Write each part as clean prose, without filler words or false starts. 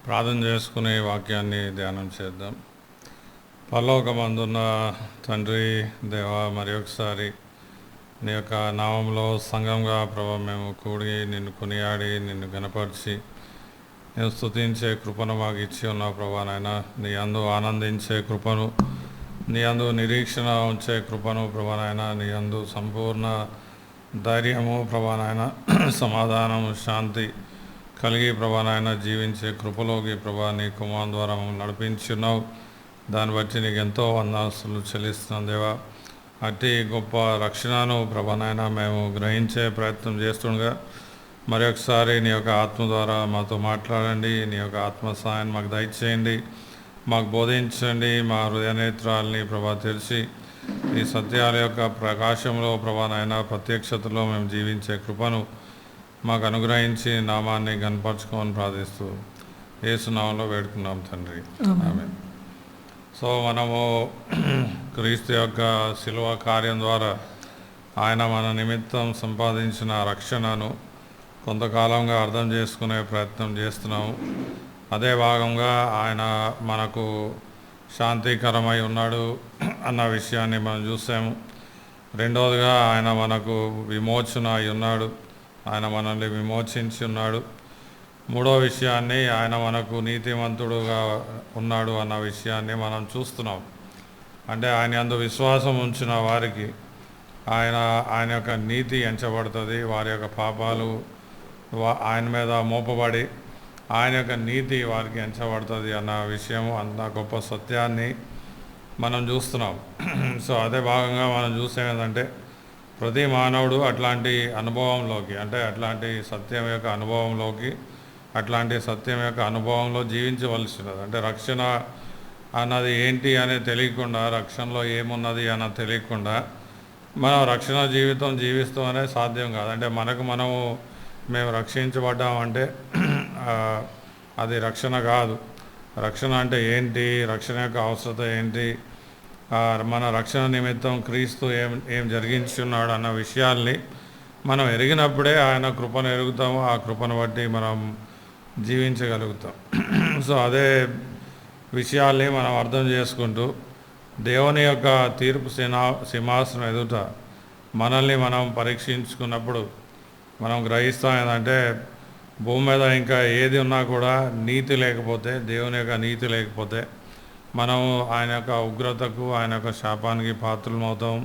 ప్రార్థన చేసుకునే వాక్యాన్ని ధ్యానం చేద్దాం. పరలోకమందున్న తండ్రి దేవా, మరి ఒకసారి నీ యొక్క నామంలో సంఘంగా ప్రభా మేము కూడి నిన్ను కొనియాడి నిన్ను గణపరిచి నేను స్తుతించే కృపను మాకు ఇచ్చి ఉన్నావు ప్రభా నాయన. నీ అందు ఆనందించే కృపను, నీ అందు నిరీక్షణ ఉంచే కృపను ప్రభా నాయన, నీ అందు సంపూర్ణ ధైర్యము ప్రభా నాయన, సమాధానము శాంతి కలిగి ప్రభా నాయన జీవించే కృపలోకి ప్రభా నీ కుమార్ ద్వారా మమ్మల్ని నడిపించున్నావు. దాన్ని బట్టి నీకు ఎంతో వందనాలు చెల్లిస్తున్నాం దేవా. అట్టి గొప్ప రక్షణను ప్రభా నాయన మేము గ్రహించే ప్రయత్నం చేస్తుండగా మరి ఒకసారి నీ యొక్క ఆత్మ ద్వారా మాతో మాట్లాడండి. నీ యొక్క ఆత్మ సహాయాన్ని మాకు దయచేయండి, మాకు బోధించండి. మా హృదయ నేత్రాలని ప్రభా తెరిచి ఈ సత్యాల యొక్క ప్రకాశంలో ప్రభా నాయన ప్రత్యక్షతలో మేము జీవించే కృపను మాకు అనుగ్రహించి నామాన్ని కనపరచుకోమని ప్రార్థిస్తూ యేసు నామంలో వేడుకున్నాం తండ్రి, ఆమేన్. సో మనము క్రీస్తు యొక్క శిలువ కార్యం ద్వారా ఆయన మన నిమిత్తం సంపాదించిన రక్షణను కొంతకాలంగా అర్థం చేసుకునే ప్రయత్నం చేస్తున్నాము. అదే భాగంగా ఆయన మనకు శాంతికరమై ఉన్నాడు అన్న విషయాన్ని మనం చూసాము. రెండవదిగా ఆయన మనకు విమోచన అయి ఉన్నాడు, ఆయన మనల్ని విమోచించి ఉన్నాడు. మూడో విషయాన్ని ఆయన మనకు నీతిమంతుడుగా ఉన్నాడు అన్న విషయాన్ని మనం చూస్తున్నాం. అంటే ఆయన యందు విశ్వాసం ఉంచిన వారికి ఆయన యొక్క నీతి ఎంచబడుతుంది. వారి యొక్క పాపాలు ఆయన మీద మోపబడి ఆయన యొక్క నీతి వారికి ఎంచబడుతుంది అన్న విషయం, అంత గొప్ప సత్యాన్ని మనం చూస్తున్నాం. సో అదే భాగంగా మనం చూసేదంటే ప్రతి మానవుడు అట్లాంటి అనుభవంలోకి, అంటే అట్లాంటి సత్యం యొక్క అనుభవంలోకి, అట్లాంటి సత్యం యొక్క అనుభవంలో జీవించవలసినది. అంటే రక్షణ అన్నది ఏంటి అనేది తెలియకుండా, రక్షణలో ఏమున్నది అన్నది తెలియకుండా మనం రక్షణ జీవితం జీవిస్తాం అనేది సాధ్యం కాదు. అంటే మనము మేము రక్షించబడ్డామంటే అది రక్షణ కాదు. రక్షణ అంటే ఏంటి, రక్షణ యొక్క అవసరత ఏంటి, మన రక్షణ నిమిత్తం క్రీస్తు ఏం జరిగించున్నాడు అన్న విషయాల్ని మనం ఎరిగినప్పుడే ఆయన కృపను ఎరుగుతాము. ఆ కృపను బట్టి మనం జీవించగలుగుతాం. సో అదే విషయాల్ని మనం అర్థం చేసుకుంటూ దేవుని యొక్క తీర్పు సింహాసనం ఎదుట మనల్ని మనం పరీక్షించుకున్నప్పుడు మనం గ్రహిస్తాం ఏంటంటే భూమి మీద ఇంకా ఏది ఉన్నా కూడా నీతి లేకపోతే, దేవుని యొక్క నీతి లేకపోతే మనం ఆయన యొక్క ఉగ్రతకు, ఆయన యొక్క శాపానికి పాత్రలమవుతాం,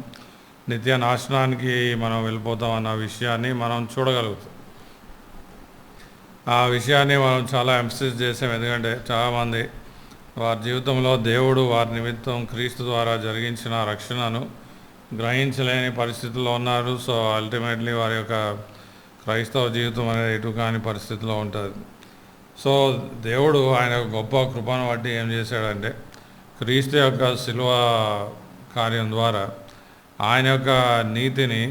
నిత్య నాశనానికి మనం వెళ్ళిపోతాం అన్న విషయాన్ని మనం చూడగలుగుతాం. ఆ విషయాన్ని మనం చాలా ఎంఫసిస్ చేసాం. ఎందుకంటే చాలామంది వారి జీవితంలో దేవుడు వారి నిమిత్తం క్రీస్తు ద్వారా జరిగించిన రక్షణను గ్రహించలేని పరిస్థితుల్లో ఉన్నారు. సో అల్టిమేట్లీ వారి యొక్క క్రైస్తవ జీవితం అనేది ఎటు కాని పరిస్థితిలో ఉంటుంది. సో దేవుడు ఆయన గొప్ప కృపను బట్టి ఏం చేశాడంటే క్రీస్తు యొక్క శిలువ కార్యం ద్వారా ఆయన యొక్క నీతిని,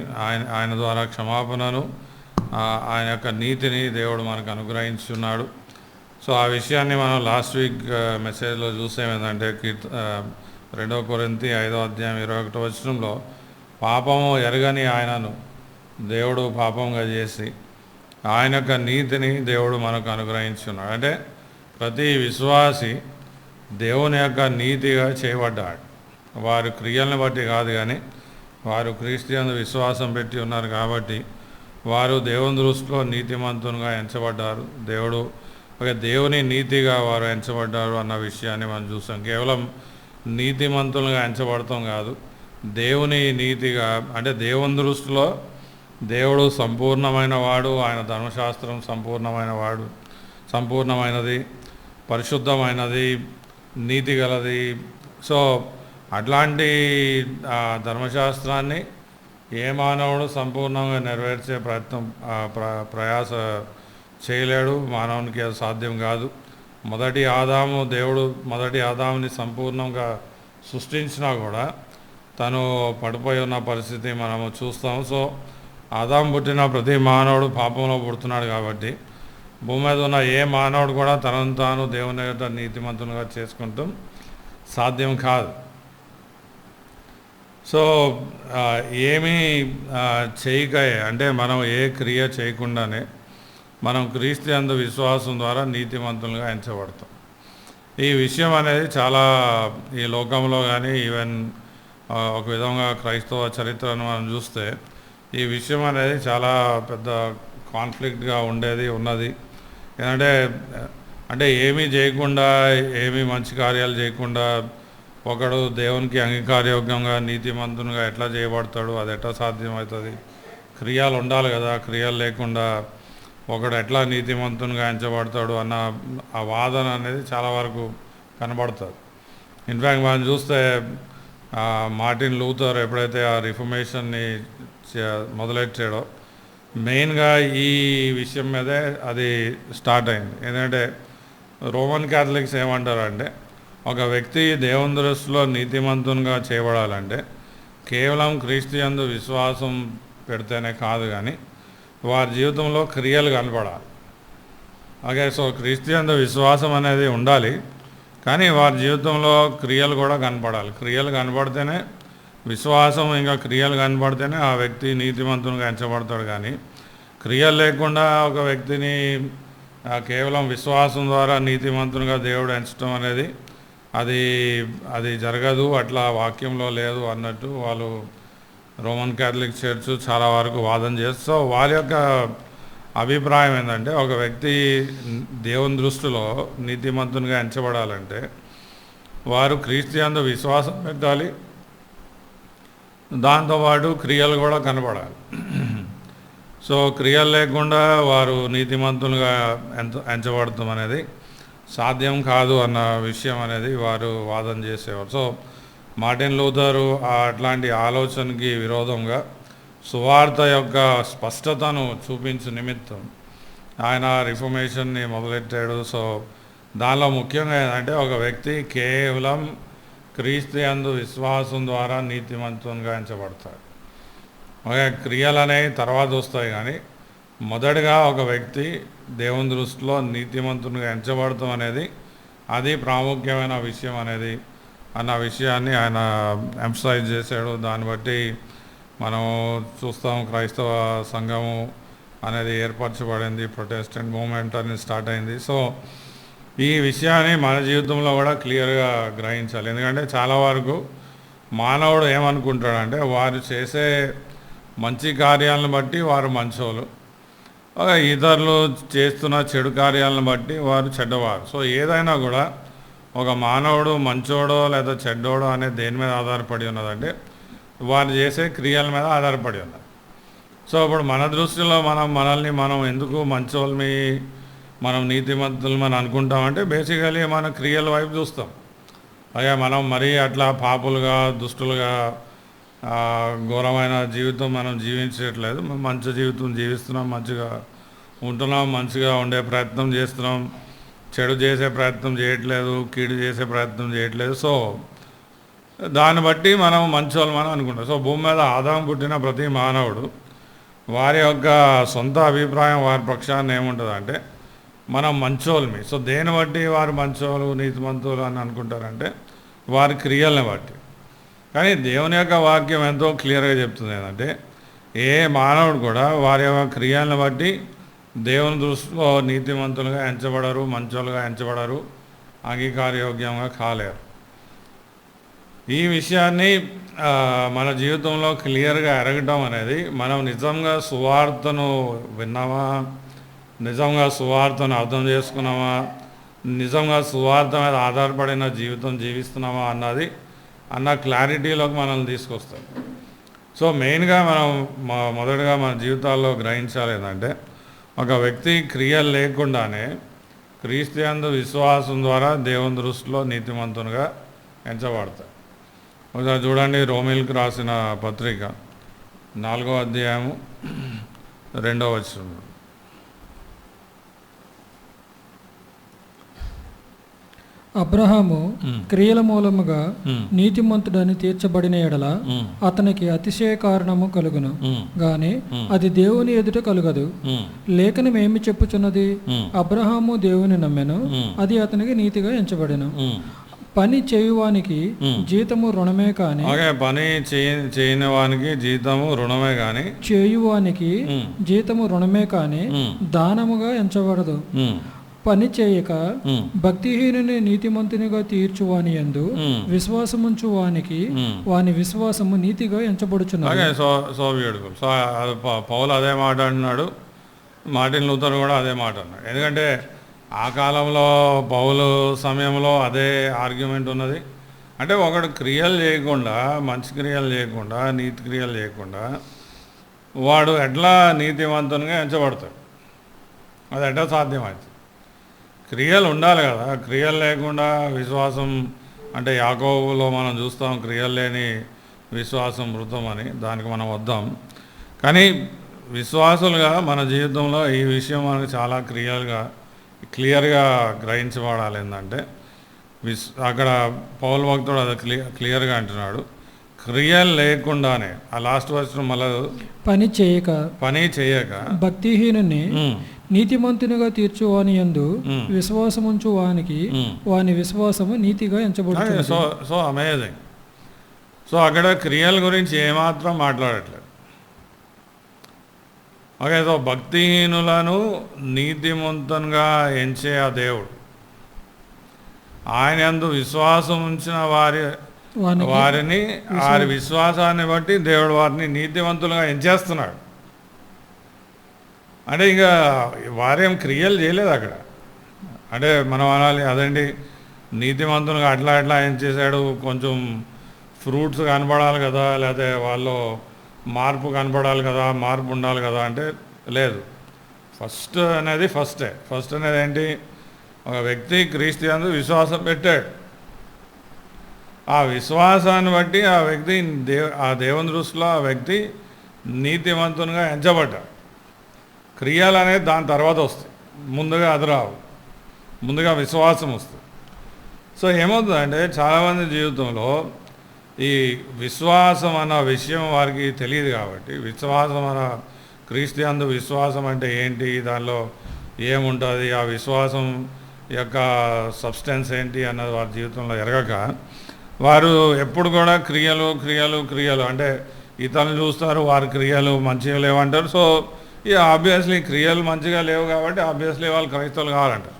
ఆయన ద్వారా క్షమాపణను, ఆయన యొక్క నీతిని దేవుడు మనకు అనుగ్రహించున్నాడు. సో ఆ విషయాన్ని మనం లాస్ట్ వీక్ మెసేజ్లో చూసామేంటంటే 2 కొరింథీ 5:21 పాపము ఎరగని ఆయనను దేవుడు పాపంగా చేసి ఆయన యొక్క నీతిని దేవుడు మనకు అనుగ్రహించున్నాడు. అంటే ప్రతి విశ్వాసి దేవుని యొక్క నీతిగా చేయబడ్డాడు. వారి క్రియలను బట్టి కాదు, కానీ వారు క్రీస్తు యందు విశ్వాసం పెట్టి ఉన్నారు కాబట్టి వారు దేవుని దృష్టిలో నీతిమంతునిగా ఎంచబడ్డారు. దేవుని నీతిగా వారు ఎంచబడ్డారు అన్న విషయాన్ని మనం చూసాం. కేవలం నీతిమంతులుగా ఎంచబడతాం కాదు, దేవుని నీతిగా, అంటే దేవుని దృష్టిలో దేవుడు సంపూర్ణమైన వాడు, ఆయన ధర్మశాస్త్రం సంపూర్ణమైనది, పరిశుద్ధమైనది, నీతి గలది. సో అట్లాంటి ధర్మశాస్త్రాన్ని ఏ మానవుడు సంపూర్ణంగా నెరవేర్చే ప్రయాస చేయలేడు. మానవునికి అది సాధ్యం కాదు. దేవుడు మొదటి ఆదాముని సంపూర్ణంగా సృష్టించినా కూడా తను పడిపోయి ఉన్న పరిస్థితి మనము చూస్తాం. సో ఆదాము పుట్టిన ప్రతి మానవుడు పాపంలో పుడుతున్నాడు కాబట్టి భూమి మీద ఉన్న ఏ మానవుడు కూడా తనను తాను దేవుని యొక్క నీతిమంతునిగా చేసుకుంటాం సాధ్యం కాదు. సో ఏమీ చేయక, అంటే మనం ఏ క్రియ చేయకుండానే మనం క్రీస్తు యందు విశ్వాసం ద్వారా నీతిమంతులుగా ఎంచబడతాం. ఈ విషయం అనేది చాలా ఈ లోకంలో కానీ ఈవెన్ ఒక విధంగా క్రైస్తవ చరిత్రను మనం చూస్తే ఈ విషయం అనేది చాలా పెద్ద కాన్ఫ్లిక్ట్గా ఉన్నది. అంటే ఏమీ చేయకుండా, ఏమీ మంచి కార్యాలు చేయకుండా ఒకడు దేవునికి అంగీకారయోగ్యంగా నీతిమంతునిగా ఎట్లా చేయబడతాడు? అది ఎట్లా సాధ్యమవుతుంది? క్రియలు ఉండాలి కదా, క్రియలు లేకుండా ఒకడు ఎట్లా నీతిమంతునిగా ఎంచబడతాడు అన్న ఆ వాదన అనేది చాలా వరకు కనబడుతుంది. ఇన్ఫ్యాక్ట్ మనం చూస్తే మార్టిన్ లూథర్ ఎప్పుడైతే ఆ రిఫర్మేషన్ని మొదలెట్టాడో మెయిన్గా ఈ విషయం మీదే అది స్టార్ట్ అయింది. ఎందుకంటే రోమన్ క్యాథలిక్స్ ఏమంటారంటే ఒక వ్యక్తి దేవుని దృష్టిలో నీతిమంతునిగా చేయబడాలంటే కేవలం క్రీస్తు యందు విశ్వాసం పెడితేనే కాదు, కానీ వారి జీవితంలో క్రియలు కనపడాలి. సో క్రీస్తు యందు విశ్వాసం అనేది ఉండాలి, కానీ వారి జీవితంలో క్రియలు కూడా కనపడాలి. క్రియలు కనపడితేనే విశ్వాసం, ఇంకా క్రియలు కనపడితేనే ఆ వ్యక్తి నీతిమంతునిగా ఎంచబడతాడు. కానీ క్రియలు లేకుండా ఒక వ్యక్తిని కేవలం విశ్వాసం ద్వారా నీతిమంతునిగా దేవుడు ఎంచడం అనేది అది జరగదు, అట్లా వాక్యంలో లేదు అన్నట్టు వాళ్ళు రోమన్ క్యాథలిక్ చర్చ్ చాలా వరకు వాదన చేస్తూ వారి యొక్క అభిప్రాయం ఏంటంటే ఒక వ్యక్తి దేవుని దృష్టిలో నీతిమంతునిగా ఎంచబడాలంటే వారు క్రీస్తు యందు విశ్వాసం పెట్టాలి, దాంతోపాటు క్రియలు కూడా కనపడాలి. సో క్రియలు లేకుండా వారు నీతిమంతులుగా ఎంచబడతాం అనేది సాధ్యం కాదు అన్న విషయం అనేది వారు వాదన చేసేవారు. సో మార్టిన్ లూథరు అట్లాంటి ఆలోచనకి విరోధంగా సువార్త యొక్క స్పష్టతను చూపించే నిమిత్తం ఆయన రిఫర్మేషన్ని మొదలెట్టాడు. సో దానిలో ముఖ్యంగా ఏంటంటే ఒక వ్యక్తి కేవలం క్రీస్తు యందు విశ్వాసం ద్వారా నీతిమంతునిగా ఎంచబడతాడు. క్రియలు అనేవి తర్వాత వస్తాయి, కానీ మొదటగా ఒక వ్యక్తి దేవుని దృష్టిలో నీతిమంతునిగా ఎంచబడతాం అనేది అది ప్రాముఖ్యమైన విషయం అనేది అన్న విషయాన్ని ఆయన ఎంఫసైజ్ చేశాడు. దాన్ని బట్టి మనం చూస్తాం క్రైస్తవ సంఘము అనేది ఏర్పరచబడింది, ప్రొటెస్టెంట్ మూమెంట్ అనేది స్టార్ట్ అయింది. సో ఈ విషయాన్ని మన జీవితంలో కూడా క్లియర్గా గ్రహించాలి. ఎందుకంటే చాలా వరకు మానవుడు ఏమనుకుంటాడంటే వారు చేసే మంచి కార్యాలను బట్టి వారు మంచోళ్ళు, ఇతరులు చేస్తున్న చెడు కార్యాలను బట్టి వారు చెడ్డవారు. సో ఏదైనా కూడా ఒక మానవుడు మంచోడో లేదా చెడ్డోడో అనేది దేని మీద ఆధారపడి ఉన్నదంటే వారు చేసే క్రియల మీద ఆధారపడి ఉన్నది. సో ఇప్పుడు మన దృష్టిలో మనల్ని ఎందుకు మంచోళ్ళని మనం నీతిమంతులు మనం అనుకుంటామంటే బేసికలీ మన క్రియల వైపు చూస్తాం. మనం మరీ అట్లా పాపులుగా దుష్టులుగా ఘోరమైన జీవితం మనం జీవించట్లేదు, మంచి జీవితం జీవిస్తున్నాం, మంచిగా ఉంటున్నాం, మంచిగా ఉండే ప్రయత్నం చేస్తున్నాం, చెడు చేసే ప్రయత్నం చేయట్లేదు, కీడు చేసే ప్రయత్నం చేయట్లేదు. సో దాన్ని బట్టి మనం మంచోళ్ళు మనం అనుకుంటాం. సో భూమి మీద ఆదాము పుట్టిన ప్రతి మానవుడు వారి యొక్క సొంత అభిప్రాయం వారి పక్షాన్ని ఏముంటుంది అంటే మనం మంచోళ్ళమి. సో దేన్ని బట్టి వారు మంచోళ్ళు నీతిమంతులు అని అనుకుంటారంటే వారి క్రియల్ని బట్టి. కానీ దేవుని యొక్క వాక్యం ఎంతో క్లియర్గా చెప్తుంది ఏంటంటే ఏ మానవుడు కూడా వారి యొక్క క్రియలను బట్టి దేవుని దృష్టిలో నీతిమంతులుగా ఎంచబడరు, మంచోళ్ళుగా ఎంచబడరు, అంగీకారయోగ్యంగా కాలేరు. ఈ విషయాన్ని మన జీవితంలో క్లియర్గా ఎరగటం అనేది మనం నిజంగా సువార్తను విన్నామా, నిజంగా సువార్తను అర్థం చేసుకున్నామా, నిజంగా సువార్త మీద ఆధారపడిన జీవితం జీవిస్తున్నామా అన్న క్లారిటీలోకి మనల్ని తీసుకొస్తాం. సో మెయిన్గా మనం మొదటగా మన జీవితాల్లో గ్రహించాలి ఏంటంటే ఒక వ్యక్తి క్రియలు లేకుండానే క్రీస్తు యందు విశ్వాసం ద్వారా దేవుని దృష్టిలో నీతిమంతునిగా ఎంచబడతాడు. ఒకసారి చూడండి, రోమిల్కి రాసిన పత్రిక 4వ అధ్యాయము 2వ వచనం. అబ్రహాము క్రియల మూలముగా నీతిమంతుడని తీర్చబడిన ఎడల అతనికి అతిశయ కారణము కలుగును గాని అది దేవుని ఎదుట కలుగదు. లేఖనం ఏమి చెప్పుచున్నది? అబ్రహాము దేవుని నమ్మెను, అది అతనికి నీతిగా ఎంచబడెను. పని చేయువానికి జీతము రుణమే కాని ఓకే, పని చేయని వానికి జీతము రుణమే కానీ చేయువానికి జీతము రుణమే కాని దానముగా ఎంచబడదు. పని చేయక భక్తిహీనుని నీతిమంతునిగా తీర్చువాని యందు విశ్వాసముంచు వానికి వాని విశ్వాసము నీతిగా ఎంచబడుచున్నది. So beautiful. సో పౌలు అదే మాట అంటున్నాడు, మార్టిన్ లూథర్ కూడా అదే మాట అన్నాడు. ఎందుకంటే ఆ కాలంలో పౌలు సమయంలో అదే ఆర్గ్యుమెంట్ ఉన్నది. అంటే ఒకడు క్రియలు చేయకుండా, మంచి క్రియలు చేయకుండా, నీతి క్రియలు చేయకుండా వాడు ఎట్లా నీతివంతునిగా ఎంచబడతాడు? అది ఎట్లా సాధ్యమవుతుంది? క్రియలు ఉండాలి కదా. క్రియలు లేకుండా విశ్వాసం అంటే యాకోబులో మనం చూస్తాం, క్రియలు లేని విశ్వాసం మృతం అని. దానికి మనం వద్దాం. కానీ విశ్వాసులుగా మన జీవితంలో ఈ విషయం మనకు చాలా క్లియర్గా గ్రహించబడాలి. ఏంటంటే అక్కడ పౌలు భక్తుడు అది క్లియర్గా అంటున్నాడు, క్రియలు లేకుండానే. ఆ లాస్ట్ వర్షన్ మళ్ళీ పని చేయక భక్తిహీనుని నీతిమంతునిగా తీర్చువాని యందు విశ్వాసముంచు వానికి వాని విశ్వాసము నీతిగా ఎంచబడుతుంది. So amazing. సో అక్కడ క్రియల గురించి ఏమాత్రం మాట్లాడట్లేదు. ఓకే, సో భక్తిహీనులను నీతిమంతునిగా ఎంచే ఆ దేవుడు, ఆయన యందు విశ్వాసం ఉంచిన వారిని వారి విశ్వాసాన్ని బట్టి దేవుడు వారిని నీతివంతులుగా ఎంచేస్తున్నాడు. అంటే ఇంకా వారేం క్రియలు చేయలేదు అక్కడ. అంటే మనం అనాలి, అదండి నీతివంతులుగా అట్లా ఏం చేశాడు, కొంచెం ఫ్రూట్స్ కనపడాలి కదా, లేకపోతే వాళ్ళు మార్పు కనపడాలి కదా, మార్పు ఉండాలి కదా అంటే లేదు. ఫస్ట్ అనేది ఏంటి? ఒక వ్యక్తి క్రీస్తు యందు విశ్వాసం పెట్టాడు. ఆ విశ్వాసాన్ని బట్టి ఆ వ్యక్తి ఆ దేవుని దృష్టిలో ఆ వ్యక్తి నీతివంతునిగా ఎంచబడ్డాడు. క్రియలు అనేది దాని తర్వాత వస్తాయి, ముందుగా అది రావు, ముందుగా విశ్వాసం వస్తుంది. సో ఏమవుతుందంటే చాలామంది జీవితంలో ఈ విశ్వాసం అన్న విషయం వారికి తెలియదు. కాబట్టి విశ్వాసం అన్న క్రీస్తు యందు విశ్వాసం అంటే ఏంటి, దానిలో ఏముంటుంది, ఆ విశ్వాసం యొక్క సబ్స్టెన్స్ ఏంటి అన్నది వారి జీవితంలో ఎరగక వారు ఎప్పుడు కూడా క్రియలు అంటే ఇతరులు చూస్తారు, వారి క్రియలు మంచిగా లేవంటారు. సో ఇక ఆబ్వియస్లీ క్రియలు మంచిగా లేవు కాబట్టి ఆబ్వియస్లీ వాళ్ళు క్రైస్తవులు కావాలంటారు.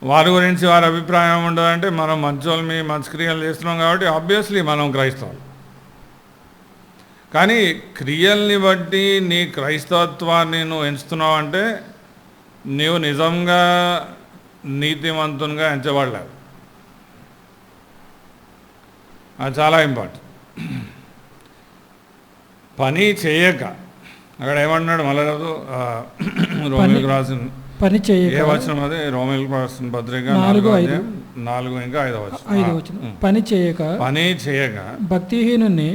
వారి గురించి వారి అభిప్రాయం ఉండదంటే మనం మంచి క్రియలు చేస్తున్నాం కాబట్టి ఆబ్వియస్లీ మనం క్రైస్తవులు. కానీ క్రియల్ని బట్టి నీ క్రైస్తవత్వాన్ని నువ్వు ఎంచుతున్నావు అంటే నీవు నిజంగా నీతివంతునిగా ఎంచబడలేదు. అది చాలా ఇంపార్టెంట్. పని చేయక అక్కడ ఏమన్నాడు మళ్ళీ రోమిలకు రాసిన పని చేయక ఏ వచనం? అది రోమిలకు రాసిన పత్రిక 4 ఇంకా 5వ వచనం. పని చేయక భక్తిహీనుని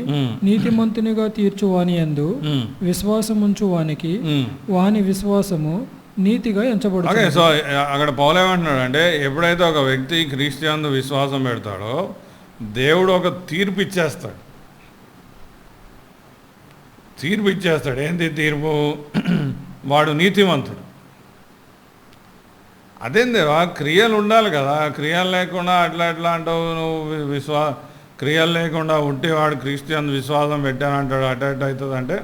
నీతిమంతునిగా తీర్చువాని యందు విశ్వాసముంచు వానికి వాని విశ్వాసము నీతిగా ఎంచబడుతుంది. ఓకే, సో అక్కడ పౌలు ఏమంటున్నాడు అంటే ఎప్పుడైతే ఒక వ్యక్తి క్రీస్తు యందు విశ్వాసం పెడతాడో దేవుడు ఒక తీర్పు ఇచ్చేస్తాడు. ఏంటి తీర్పు? వాడు నీతిమంతుడు. అదేందేవా, క్రియలు ఉండాలి కదా. క్రియలు లేకుండా అట్లా అంటావు నువ్వు. క్రియలు లేకుండా వాడు క్రీస్తు యందు విశ్వాసం పెట్టానంటాడు, అట్ట అవుతుంది అంటే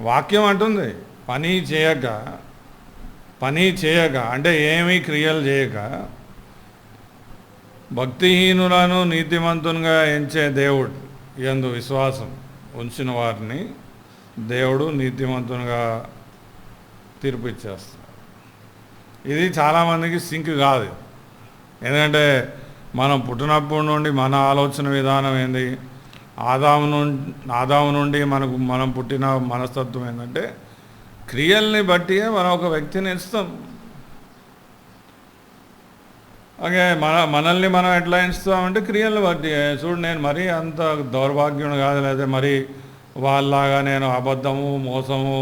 వాక్యం అంటుంది పని చేయక అంటే ఏమీ క్రియలు చేయక భక్తిహీనులను నీతిమంతునిగా ఎంచే దేవుడు యందు విశ్వాసం ఉంచిన వారిని దేవుడు నీతిమంతునిగా తీర్పు ఇచ్చేస్తాడు. ఇది చాలామందికి సింక్ కాదు. ఎందుకంటే మనం పుట్టినప్పటి నుండి మన ఆలోచన విధానం ఏంది, ఆదాము నుండి మనం పుట్టిన మనస్తత్వం ఏంటంటే క్రియల్ని బట్టి మనం ఒక వ్యక్తిని ఎంచుతాం. ఓకే, మనల్ని మనం ఎట్లా ఎంచుతామంటే క్రియలను బట్టి. చూడు, నేను మరీ అంత దౌర్భాగ్యుడు కాదు, లేదా మరి వాళ్ళలాగా నేను అబద్ధము, మోసము,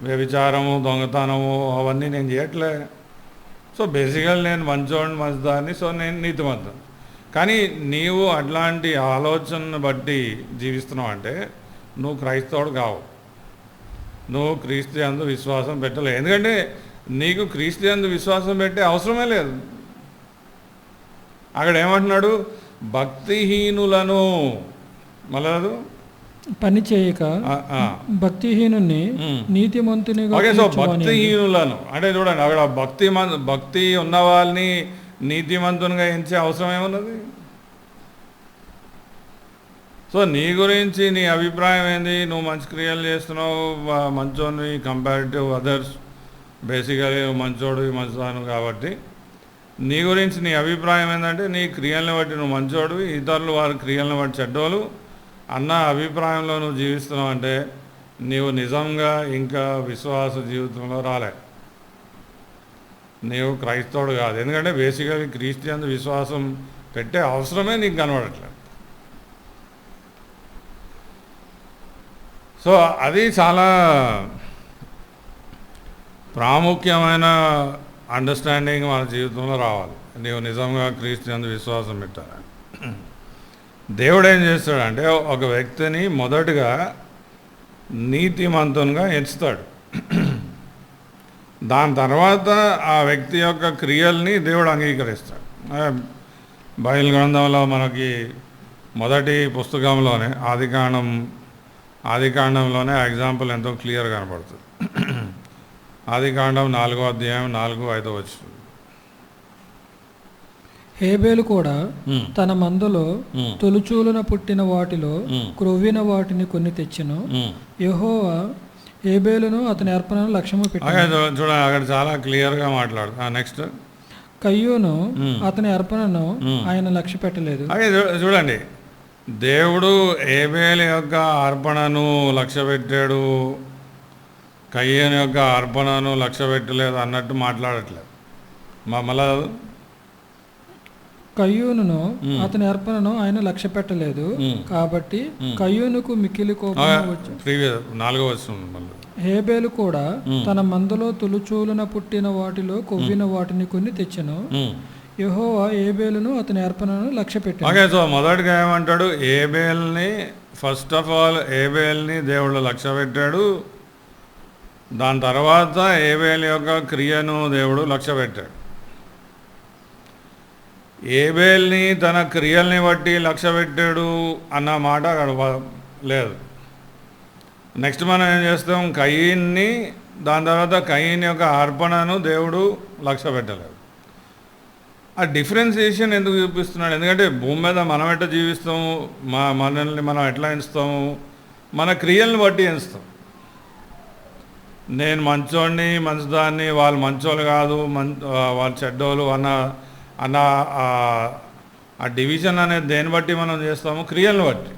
వ్యభిచారము, దొంగతనము అవన్నీ నేను చేయట్లే. సో బేసికల్ నేను మంచిదాన్ని, సో నేను నీతిమంతుడు. కానీ నీవు అట్లాంటి ఆలోచనను బట్టి జీవిస్తున్నావు అంటే నువ్వు క్రైస్తవుడు కావు, నువ్వు క్రీస్తు యందు విశ్వాసం పెట్టలేదు. ఎందుకంటే నీకు క్రీస్తు యందు విశ్వాసం పెట్టే అవసరమే లేదు. అక్కడ ఏమంటున్నాడు? భక్తిహీనులను, మళ్ళీ పని చేయక భక్తిహీనుని నీతిమంతునిగా ఓకే. సో తీర్చువాని యందు. భక్తిహీనులను అంటే చూడండి, అక్కడ భక్తి ఉన్న వాళ్ళని నీతిమంతునిగా ఎంచే అవసరం ఏమున్నది? సో నీ గురించి నీ అభిప్రాయం ఏంది? నువ్వు మంచి క్రియలు చేస్తున్నావు, మంచోని కంపారిటివ్ అదర్స్, బేసికలీ మంచోడు మంచిదాను కాబట్టి నీ గురించి నీ అభిప్రాయం ఏంటంటే నీ క్రియలను బట్టి నువ్వు మంచోడు, ఇతరులు వారి క్రియలను బట్టి చెడ్డోళ్ళు అన్న అభిప్రాయంలో నువ్వు జీవిస్తున్నావు అంటే నీవు నిజంగా ఇంకా విశ్వాస జీవితంలో రాలే, నీవు క్రైస్తవుడు కాదు. ఎందుకంటే బేసికలీ క్రిస్టియన్ విశ్వాసం పెట్టే అవసరమే నీకు కనబడట్లేదు. సో అది చాలా ప్రాముఖ్యమైన అండర్స్టాండింగ్ మన జీవితంలో రావాలి. నీవు నిజంగా క్రీస్తు విశ్వాసం పెట్టాలి. దేవుడు ఏం చేస్తాడంటే ఒక వ్యక్తిని మొదటగా నీతిమంతునిగా ఎంచుతాడు. దాని తర్వాత ఆ వ్యక్తి యొక్క క్రియల్ని దేవుడు అంగీకరిస్తాడు. బైబిల్ గ్రంథంలో మనకి మొదటి పుస్తకంలోనే ఆదికాండంలోనే ఎగ్జాంపుల్ ఎంతో క్లియర్ కనపడుతుంది. ఆదికాండం 4వ అధ్యాయం 4-5 వచనం. హేబేలు కూడా తన మందలో తొలుచూలున పుట్టిన వాటిలో క్రొవ్విన వాటిని కొన్ని తెచ్చెను. యెహోవా హేబేలును అతని అర్పణను లక్ష్యము పెట్టాడు. చూడండి, అక్కడ చాలా క్లియర్గా మాట్లాడు. నెక్స్ట్, కయ్యూను అతని అర్పణను ఆయన లక్ష్య పెట్టలేదు. అదే చూడండి, దేవుడు హేబేలు యొక్క అర్పణను లక్ష్య పెట్టాడు, కయ్యూను యొక్క అర్పణను లక్ష్య పెట్టలేదు అన్నట్టు మాట్లాడట్లేదు. మళ్ళా కయ్యూను అతని అర్పణను ఆయన లక్ష్య పెట్టలేదు కాబట్టి కయ్యూనుకు మిక్కిలి కోపం వచ్చి 4వ వచనం మళ్ళీ. హేబేలు కూడా తన మందలో తొలుచూలున పుట్టిన వాటిలో కొవ్విన వాటిని కొన్ని తెచ్చెను. యెహోవా హేబేలును అతని అర్పణను లక్ష్య పెట్టాడు. ఓకే. సో మొదటిగా ఏమంటాడు? హేబేల్ని, ఫస్ట్ ఆఫ్ ఆల్ హేబేల్ని దేవుడు లక్ష్య పెట్టాడు. దాని తర్వాత హేబేలు యొక్క క్రియను దేవుడు లక్ష్య పెట్టాడు. హేబేల్ని తన క్రియల్ని బట్టి లక్ష్య పెట్టాడు అన్న మాట అక్కడ లేదు. నెక్స్ట్ మనం ఏం చేస్తాం? కయీన్ని, దాని తర్వాత కయీన్ యొక్క అర్పణను దేవుడు లక్ష్య పెట్టలేదు. ఆ డిఫరెన్సియేషన్ ఎందుకు చూపిస్తున్నాడు? ఎందుకంటే భూమి మీద మనం ఎట్లా జీవిస్తాము, మనల్ని మనం ఎట్లా ఎంచుతాము? మన క్రియల్ని బట్టి ఎంచుతాం. నేను మంచోడిని, మంచిదాన్ని, వాళ్ళు మంచోళ్ళు కాదు, వాళ్ళు చెడ్డోళ్ళు అన్న ఆ డివిజన్ అనేది దేన్ని బట్టి మనం చేస్తాము? క్రియలను బట్టి.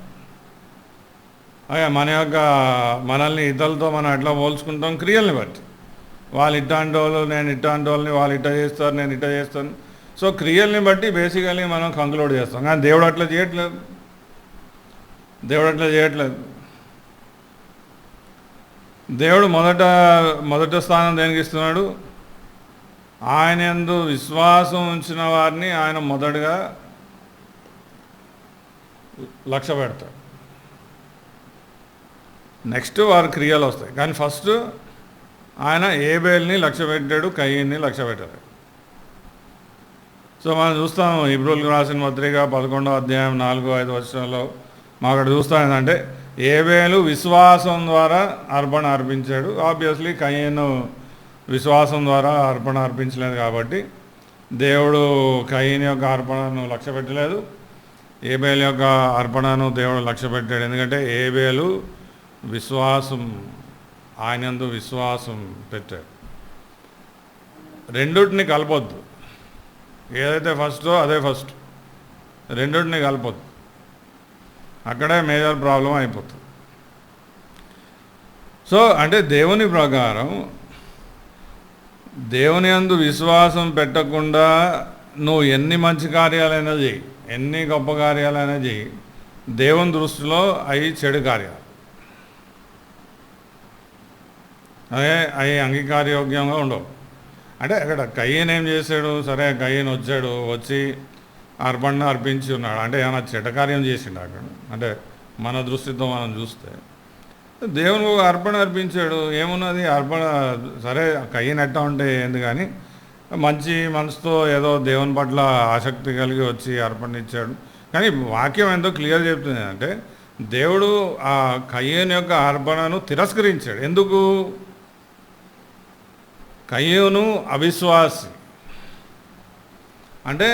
మనల్ని ఇతరులతో మనం ఎట్లా పోల్చుకుంటాం? క్రియల్ని బట్టి. వాళ్ళు ఇట్లాంటి వాళ్ళు, నేను ఇట్లాంటి వాళ్ళని, వాళ్ళు ఇట్లా చేస్తారు, నేను ఇట్లా చేస్తాను. సో క్రియల్ని బట్టి బేసికలీ మనం కంక్లూడ్ చేస్తాం. కానీ దేవుడు అట్లా చేయట్లేదు. దేవుడు మొదట స్థానం దేనికి ఇస్తున్నాడు? ఆయన యందు విశ్వాసం ఉంచిన వారిని ఆయన మొదటగా లక్ష్య పెడతాడు. నెక్స్ట్ వారి క్రియలు వస్తాయి. కానీ ఫస్ట్ ఆయన హేబేల్ని లక్ష్య పెట్టాడు, కయీన్ని లక్ష్య పెట్టాడు. సో మనం చూస్తాం హెబ్రీయులకు రాసిన పత్రిక 11వ అధ్యాయం 4-5 వచనాల్లో మనం అక్కడ చూస్తాం ఏంటంటే హేబేలు విశ్వాసం ద్వారా అర్పణ అర్పించాడు. ఆబ్వియస్లీ కయీను విశ్వాసం ద్వారా అర్పణ అర్పించలేదు కాబట్టి దేవుడు కయీన్ యొక్క అర్పణను లక్ష్య పెట్టలేదు, హేబేలు యొక్క అర్పణను దేవుడు లక్ష్య పెట్టాడు. ఎందుకంటే హేబేలు ఆయనందు విశ్వాసం పెట్టాడు. రెండుటిని కలపొద్దు. ఏదైతే ఫస్టో అదే ఫస్ట్. రెండుటిని కలపొద్దు. అక్కడే మేజర్ ప్రాబ్లం అయిపోతుంది. సో అంటే దేవుని ప్రకారం దేవుని యందు విశ్వాసం పెట్టకుండా నువ్వు ఎన్ని మంచి కార్యాలైనా చేయి, ఎన్ని గొప్ప కార్యాలైనా చేయి, దేవుని దృష్టిలో అవి చెడు కార్యాలు, అవి అంగీకారయోగ్యంగా ఉండవు. అంటే అక్కడ కయీన్ ఏం చేశాడు? సరే, కయీన్ వచ్చి అర్పణ అర్పించి ఉన్నాడు. అంటే ఏమైనా చెడ్డ కార్యం చేసిండు అక్కడ? అంటే మన దృష్టితో మనం చూస్తే దేవునికి అర్పణ అర్పించాడు. ఏమున్నది అర్పణ? సరే, కయీన్ ఎట్టా ఉంటే ఏంది, కానీ మంచి మనసుతో ఏదో దేవుని పట్ల ఆసక్తి కలిగి వచ్చి అర్పణ ఇచ్చాడు. కానీ వాక్యం ఎంతో క్లియర్ చెప్తుంది అంటే దేవుడు ఆ కయ్యూను యొక్క అర్పణను తిరస్కరించాడు. ఎందుకు? కయ్యూను అవిశ్వాసి, అంటే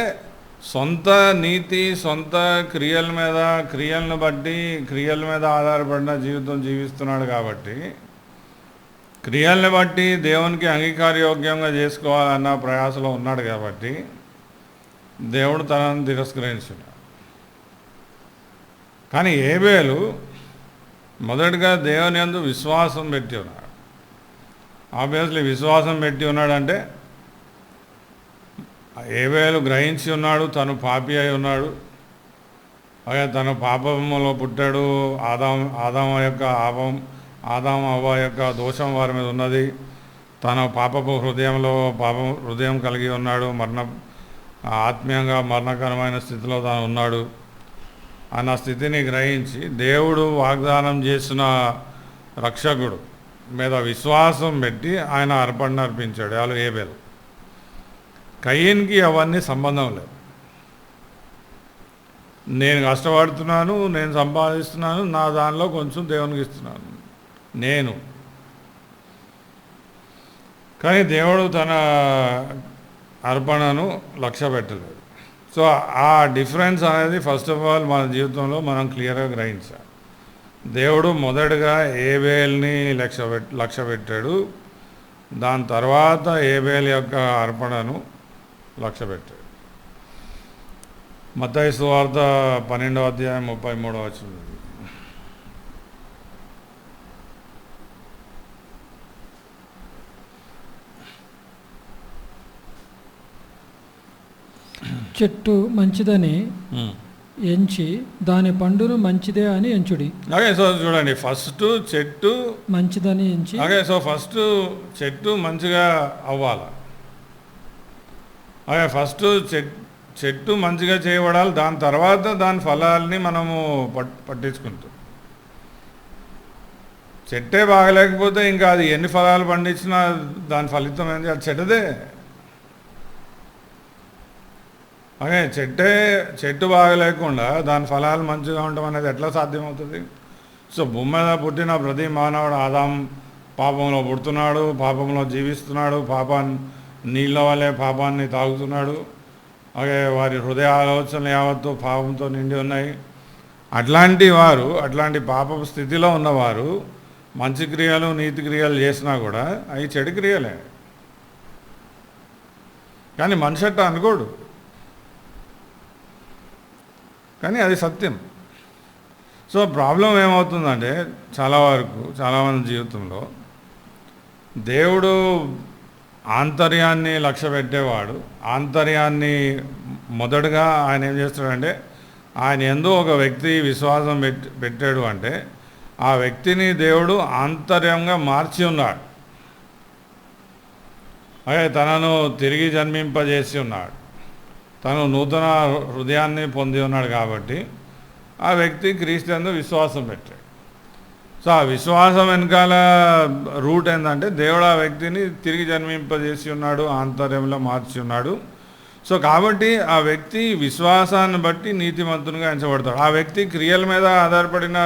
సొంత నీతి, సొంత క్రియలను బట్టి క్రియల మీద ఆధారపడిన జీవితం జీవిస్తున్నాడు. కాబట్టి క్రియల్ని బట్టి దేవునికి అంగీకారయోగ్యంగా చేసుకోవాలన్న ప్రయాసలో ఉన్నాడు. కాబట్టి దేవుడు తనను తిరస్కరించాడు. కానీ ఏబేలు మొదటిగా దేవుని యందు విశ్వాసం పెట్టి ఉన్నాడు. ఆబ్వియస్లీ విశ్వాసం పెట్టి ఉన్నాడంటే ఏబేలు గ్రహించి ఉన్నాడు తను పాపి అయి ఉన్నాడు. అలాగే తను పాపములో పుట్టాడు. ఆదాము అవ్వ యొక్క దోషం వారి మీద ఉన్నది. తన పాపపు హృదయం కలిగి ఉన్నాడు. ఆత్మీయంగా మరణకరమైన స్థితిలో తాను ఉన్నాడు అన్న స్థితిని గ్రహించి దేవుడు వాగ్దానం చేసిన రక్షకుడు మీద విశ్వాసం పెట్టి ఆయన అర్పణ అర్పించాడు. వాళ్ళు ఏబేలు. కయ్యన్కి అవన్నీ సంబంధం లేదు. నేను కష్టపడుతున్నాను, నేను సంపాదిస్తున్నాను, నా దానిలో కొంచెం దేవునికి ఇస్తున్నాను నేను. కానీ దేవుడు తన అర్పణను లక్ష్య పెట్టలేదు. సో ఆ డిఫరెన్స్ అనేది ఫస్ట్ ఆఫ్ ఆల్ మన జీవితంలో మనం క్లియర్గా గ్రహించాలి. దేవుడు మొదటగా ఏబేల్ని లక్ష్య పెట్టాడు. దాని తర్వాత ఏబేల్ యొక్క అర్పణను లక్ష్య పెట్టాడు. మత్తయి సువార్త 12వ అధ్యాయం 33వ వచనం. చెట్టు మంచిదని ఎంచి దాని పండును మంచిదే అని ఎంచుడి. ఓకే, సో చూడండి, ఫస్ట్ చెట్టు మంచిదని ఎంచి, ఓకే, సో ఫస్ట్ చెట్టు మంచిగా అవ్వాలి. ఓకే, ఫస్ట్ చెట్టు మంచిగా చేయబడాలి. దాని తర్వాత దాని ఫలాల్ని మనము పట్టించుకుంటాం. చెట్టే బాగలేకపోతే ఇంకా అది ఎన్ని ఫలాలు పండించినా దాని ఫలితం ఏంటి? అది చెట్టుదే. ఓకే, చెట్టు బాగలేకుండా దాని ఫలాలు మంచిగా ఉండడం అనేది ఎట్లా సాధ్యమవుతుంది? సో భూమి మీద పుట్టిన ప్రతి మానవుడు ఆదాం పాపంలో పుడుతున్నాడు, పాపంలో జీవిస్తున్నాడు, నీళ్ళ వల్లే పాపాన్ని తాగుతున్నాడు. అలాగే వారి హృదయ ఆలోచనలు యావత్తు పాపంతో నిండి ఉన్నాయి. అట్లాంటి పాపపు స్థితిలో ఉన్నవారు మంచి క్రియలు, నీతి క్రియలు చేసినా కూడా అవి చెడు క్రియలే. కానీ మనిషి అట్ట అనుకోడు, కానీ అది సత్యం. సో ప్రాబ్లం ఏమవుతుందంటే చాలామంది జీవితంలో దేవుడు ఆంతర్యాన్ని లక్ష్య పెట్టేవాడు. ఆంతర్యాన్ని మొదటగా ఆయన ఏం చేస్తాడంటే, ఆయన యందు ఒక వ్యక్తి విశ్వాసం పెట్టాడు అంటే ఆ వ్యక్తిని దేవుడు ఆంతర్యంగా మార్చి ఉన్నాడు. అదే తనను తిరిగి జన్మింపజేసి ఉన్నాడు. తను నూతన హృదయాన్ని పొంది ఉన్నాడు. కాబట్టి ఆ వ్యక్తి క్రీస్తు యందు విశ్వాసం పెట్టాడు. సో ఆ విశ్వాసం వెనకాల రూట్ ఏంటంటే దేవుడు ఆ వ్యక్తిని తిరిగి జన్మింపజేసి ఉన్నాడు, ఆంతర్యంలో మార్చి ఉన్నాడు. సో కాబట్టి ఆ వ్యక్తి విశ్వాసాన్ని బట్టి నీతిమంతునిగా ఎంచబడతాడు. ఆ వ్యక్తి క్రియల మీద ఆధారపడిన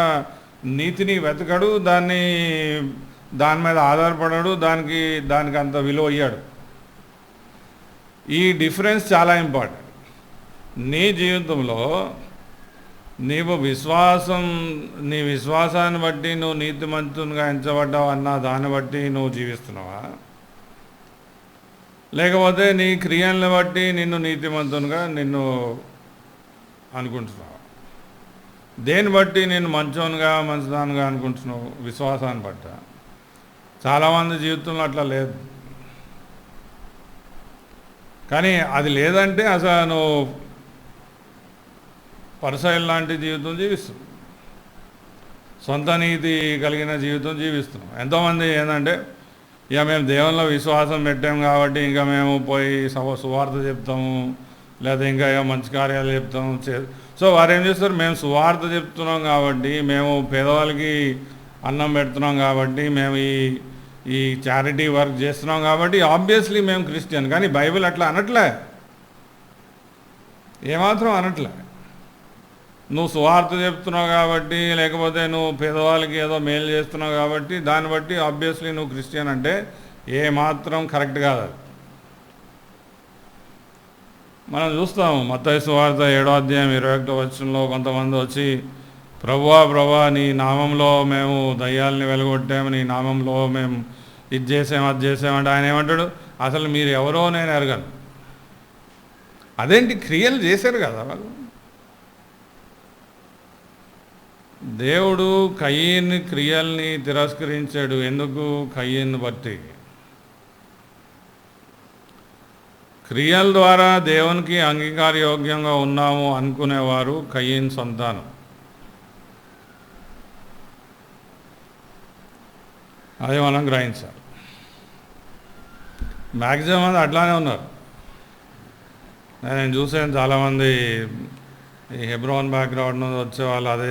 నీతిని వెతకడు, దాని మీద ఆధారపడడు, దానికి అంత విలువ అయ్యాడు. ఈ డిఫరెన్స్ చాలా ఇంపార్టెంట్. నీ జీవితంలో నీ విశ్వాసాన్ని బట్టి నువ్వు నీతిమంతునిగా ఎంచబడ్డావు అన్న దాన్ని బట్టి నువ్వు జీవిస్తున్నావా, లేకపోతే నీ క్రియలను బట్టి నిన్ను నీతిమంతునిగా అనుకుంటున్నావా? దేన్ని బట్టి నేను మంచిదానిగా అనుకుంటున్నావు? విశ్వాసాన్ని బట్ట. చాలామంది జీవితంలో అట్లా లేదు. కానీ అది లేదంటే అసలు నువ్వు పరిసయలు లాంటి జీవితం జీవిస్తున్నావు, సొంత నీతి కలిగిన జీవితం జీవిస్తున్నాం. ఎంతోమంది ఏంటంటే, ఇక మేము దేవునిలో విశ్వాసం పెట్టాము కాబట్టి ఇంకా మేము పోయి సువార్త చెప్తాము, లేదా ఇంకా మంచి కార్యాలు చెప్తాము. సో వారు ఏం చేస్తారు, మేము సువార్త చెప్తున్నాం కాబట్టి, మేము పేదవాళ్ళకి అన్నం పెడుతున్నాం కాబట్టి, మేము ఈ చారిటీ వర్క్ చేస్తున్నాం కాబట్టి ఆబ్వియస్లీ మేము క్రిస్టియన్. కానీ బైబిల్ అట్లా అనట్లే, ఏమాత్రం అనట్లే. నువ్వు సువార్త చెప్తున్నావు కాబట్టి, లేకపోతే నువ్వు పేదవాళ్ళకి ఏదో మేలు చేస్తున్నావు కాబట్టి దాన్ని బట్టి ఆబ్వియస్లీ నువ్వు క్రిస్టియన్ అంటే ఏమాత్రం కరెక్ట్ కాదు అది. మనం చూస్తాం మత్తయి సువార్త 7వ అధ్యాయం 21వ వచనంలో కొంతమంది వచ్చి, ప్రభువా నీ నామంలో మేము దయ్యాల్ని వెలగొట్టాము, నీ నామంలో మేము ఇది చేసాము అది చేసామంటే ఆయన ఏమంటాడు, అసలు మీరు ఎవరో నేను ఎరగను. అదేంటి, క్రియలు చేశారు కదా వాళ్ళు. దేవుడు కయీన్ క్రియల్ని తిరస్కరించాడు. ఎందుకు? కయీన్ బట్టి. క్రియల ద్వారా దేవునికి అంగీకారయోగ్యంగా ఉన్నాము అనుకునేవారు కయీన్ సంతానం. అది మనం గ్రహించాలి. మ్యాక్సిమం మంది అట్లానే ఉన్నారు. నేను చూసాను చాలామంది ఈ హెబ్రోన్ బ్యాక్గ్రౌండ్ నుంచి వచ్చేవాళ్ళు అదే,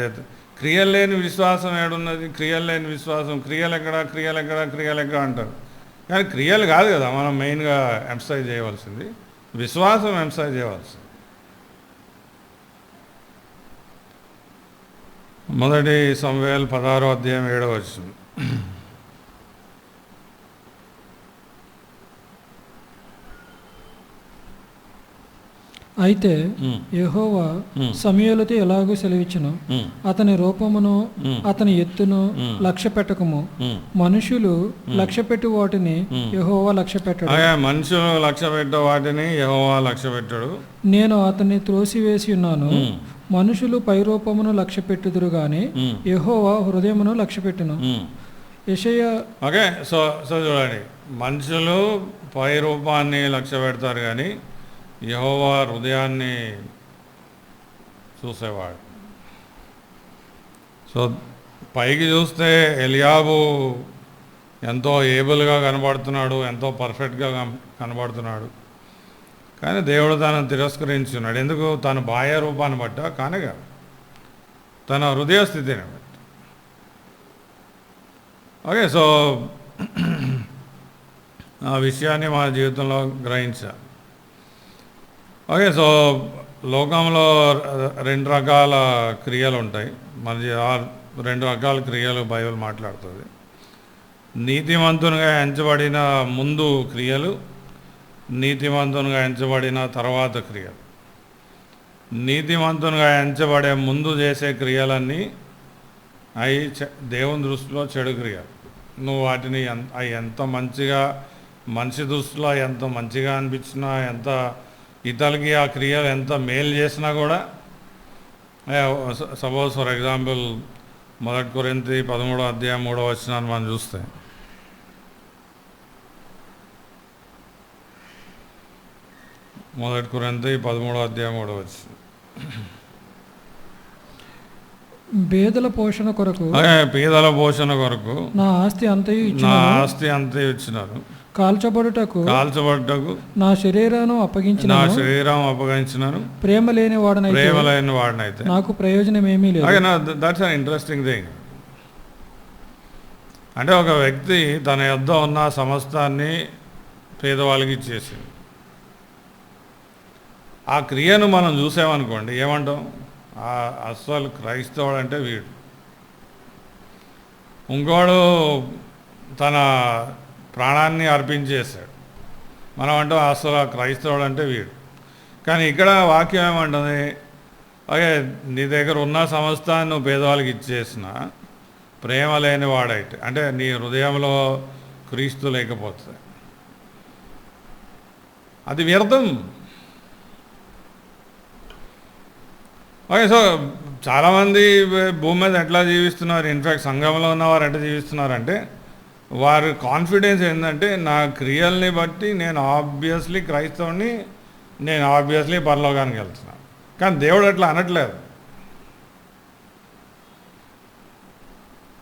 క్రియలు లేని విశ్వాసం ఏడున్నది, క్రియలు లేని విశ్వాసం, క్రియలు ఎక్కడ అంటారు. కానీ క్రియలు కాదు కదా మనం మెయిన్గా ఎంఫసైజ్ చేయవలసింది, విశ్వాసం ఎంఫసైజ్ చేయవలసింది. మొదటి సమూయేలు 16వ అధ్యాయం 7వ వచనం. అయితే యెహోవా సమూయేలుతో ఎలాగూ సెలవిచ్చును, అతని రూపమును అతని ఎత్తును లక్ష్య పెట్టకము, మనుషులు లక్ష్య పెట్టి వాటిని యెహోవా లక్ష్య పెట్టడు. మనుషులు లక్ష్య పెట్టే వాటిని యెహోవా లక్ష్య పెట్టడు. నేను అతన్ని త్రోసివేసి ఉన్నాను, మనుషులు పై రూపమును లక్ష్య పెట్టుదురు గాని యెహోవా హృదయమును లక్ష్య పెట్టును. యెషయా. ఓకే, సో చూడండి, మనుషులు పై రూపాన్ని లక్ష్య పెడతారు కానీ యెహోవా హృదయాన్ని చూసేవాడు. సో పైకి చూస్తే ఎలియాబు ఎంతో ఏబుల్గా కనబడుతున్నాడు, ఎంతో పర్ఫెక్ట్గా కనబడుతున్నాడు. కానీ దేవుడు తనను తిరస్కరించున్నాడు. ఎందుకు? తన బాహ్య రూపాన్ని బట్ట కానీ కాదు, తన హృదయ స్థితిని బట్టి. ఓకే, సో ఆ విషయాన్ని మా జీవితంలో గ్రహించాలి. ఓకే, సో లోకంలో 2 రకాల క్రియలు ఉంటాయి. మన 2 రకాల క్రియలు బైబిల్ మాట్లాడుతుంది. నీతిమంతునిగా ఎంచబడిన ముందు క్రియలు, నీతిమంతునిగా ఎంచబడిన తర్వాత క్రియలు. నీతిమంతునిగా ఎంచబడే ముందు చేసే క్రియలన్నీ అవి దేవుని దృష్టిలో చెడు క్రియలు. నువ్వు వాటిని అవి ఎంత మంచిగా, మనిషి దృష్టిలో ఎంత మంచిగా అనిపించినా, ఎంత ఇతరులకి ఆ క్రియలు ఎంత మేలు చేసినా కూడా, సపోజ్ ఫర్ ఎగ్జాంపుల్ 1 కొరింథీ 13వ అధ్యాయం 3వ వచనాన్ని మనం చూస్తే, మొదటి కొరింథీ 13వ అధ్యాయం 3వ వచనం. పేదల పోషణ కొరకు నా ఆస్తి అంతయు ఇచ్చినారు, కాల్చబడుటకు నా శరీరం అప్పగించినాను, ప్రేమ లేని వాడనైతే నాకు ప్రయోజనం ఏమీ లేదు. That's an interesting thing. అంటే ఒక వ్యక్తి తన యొద్ద ఉన్న సమస్తాన్ని పేదవాళ్ళకి ఇచ్చేసింది. ఆ క్రియను మనం చూసామనుకోండి, ఏమంటాం? అస్సలు క్రైస్తవుడు అంటే వీడు. ఇంకోడు తన ప్రాణాన్ని అర్పించేశాడు, మనం అంటాం అసలు క్రైస్తవుడు అంటే వీడు. కానీ ఇక్కడ వాక్యం ఏమంటుంది? ఓకే, నీ దగ్గర ఉన్న సమస్తాన్ని నువ్వు పేదవాళ్ళకి ఇచ్చేసిన ప్రేమ లేని వాడైతే, అంటే నీ హృదయంలో క్రీస్తు లేకపోతే అది వ్యర్థం. ఓకే, సో చాలామంది భూమి మీద ఎట్లా జీవిస్తున్నారు, ఇన్ఫ్యాక్ట్ సంఘంలో ఉన్నవారు ఎట్లా జీవిస్తున్నారంటే, వారి కాన్ఫిడెన్స్ ఏంటంటే, నా క్రియల్ని బట్టి నేను ఆబ్వియస్లీ క్రైస్తవుని, నేను ఆబ్వియస్లీ పరలోకానికి వెళ్తున్నాను. కానీ దేవుడు అట్లా అనట్లేదు.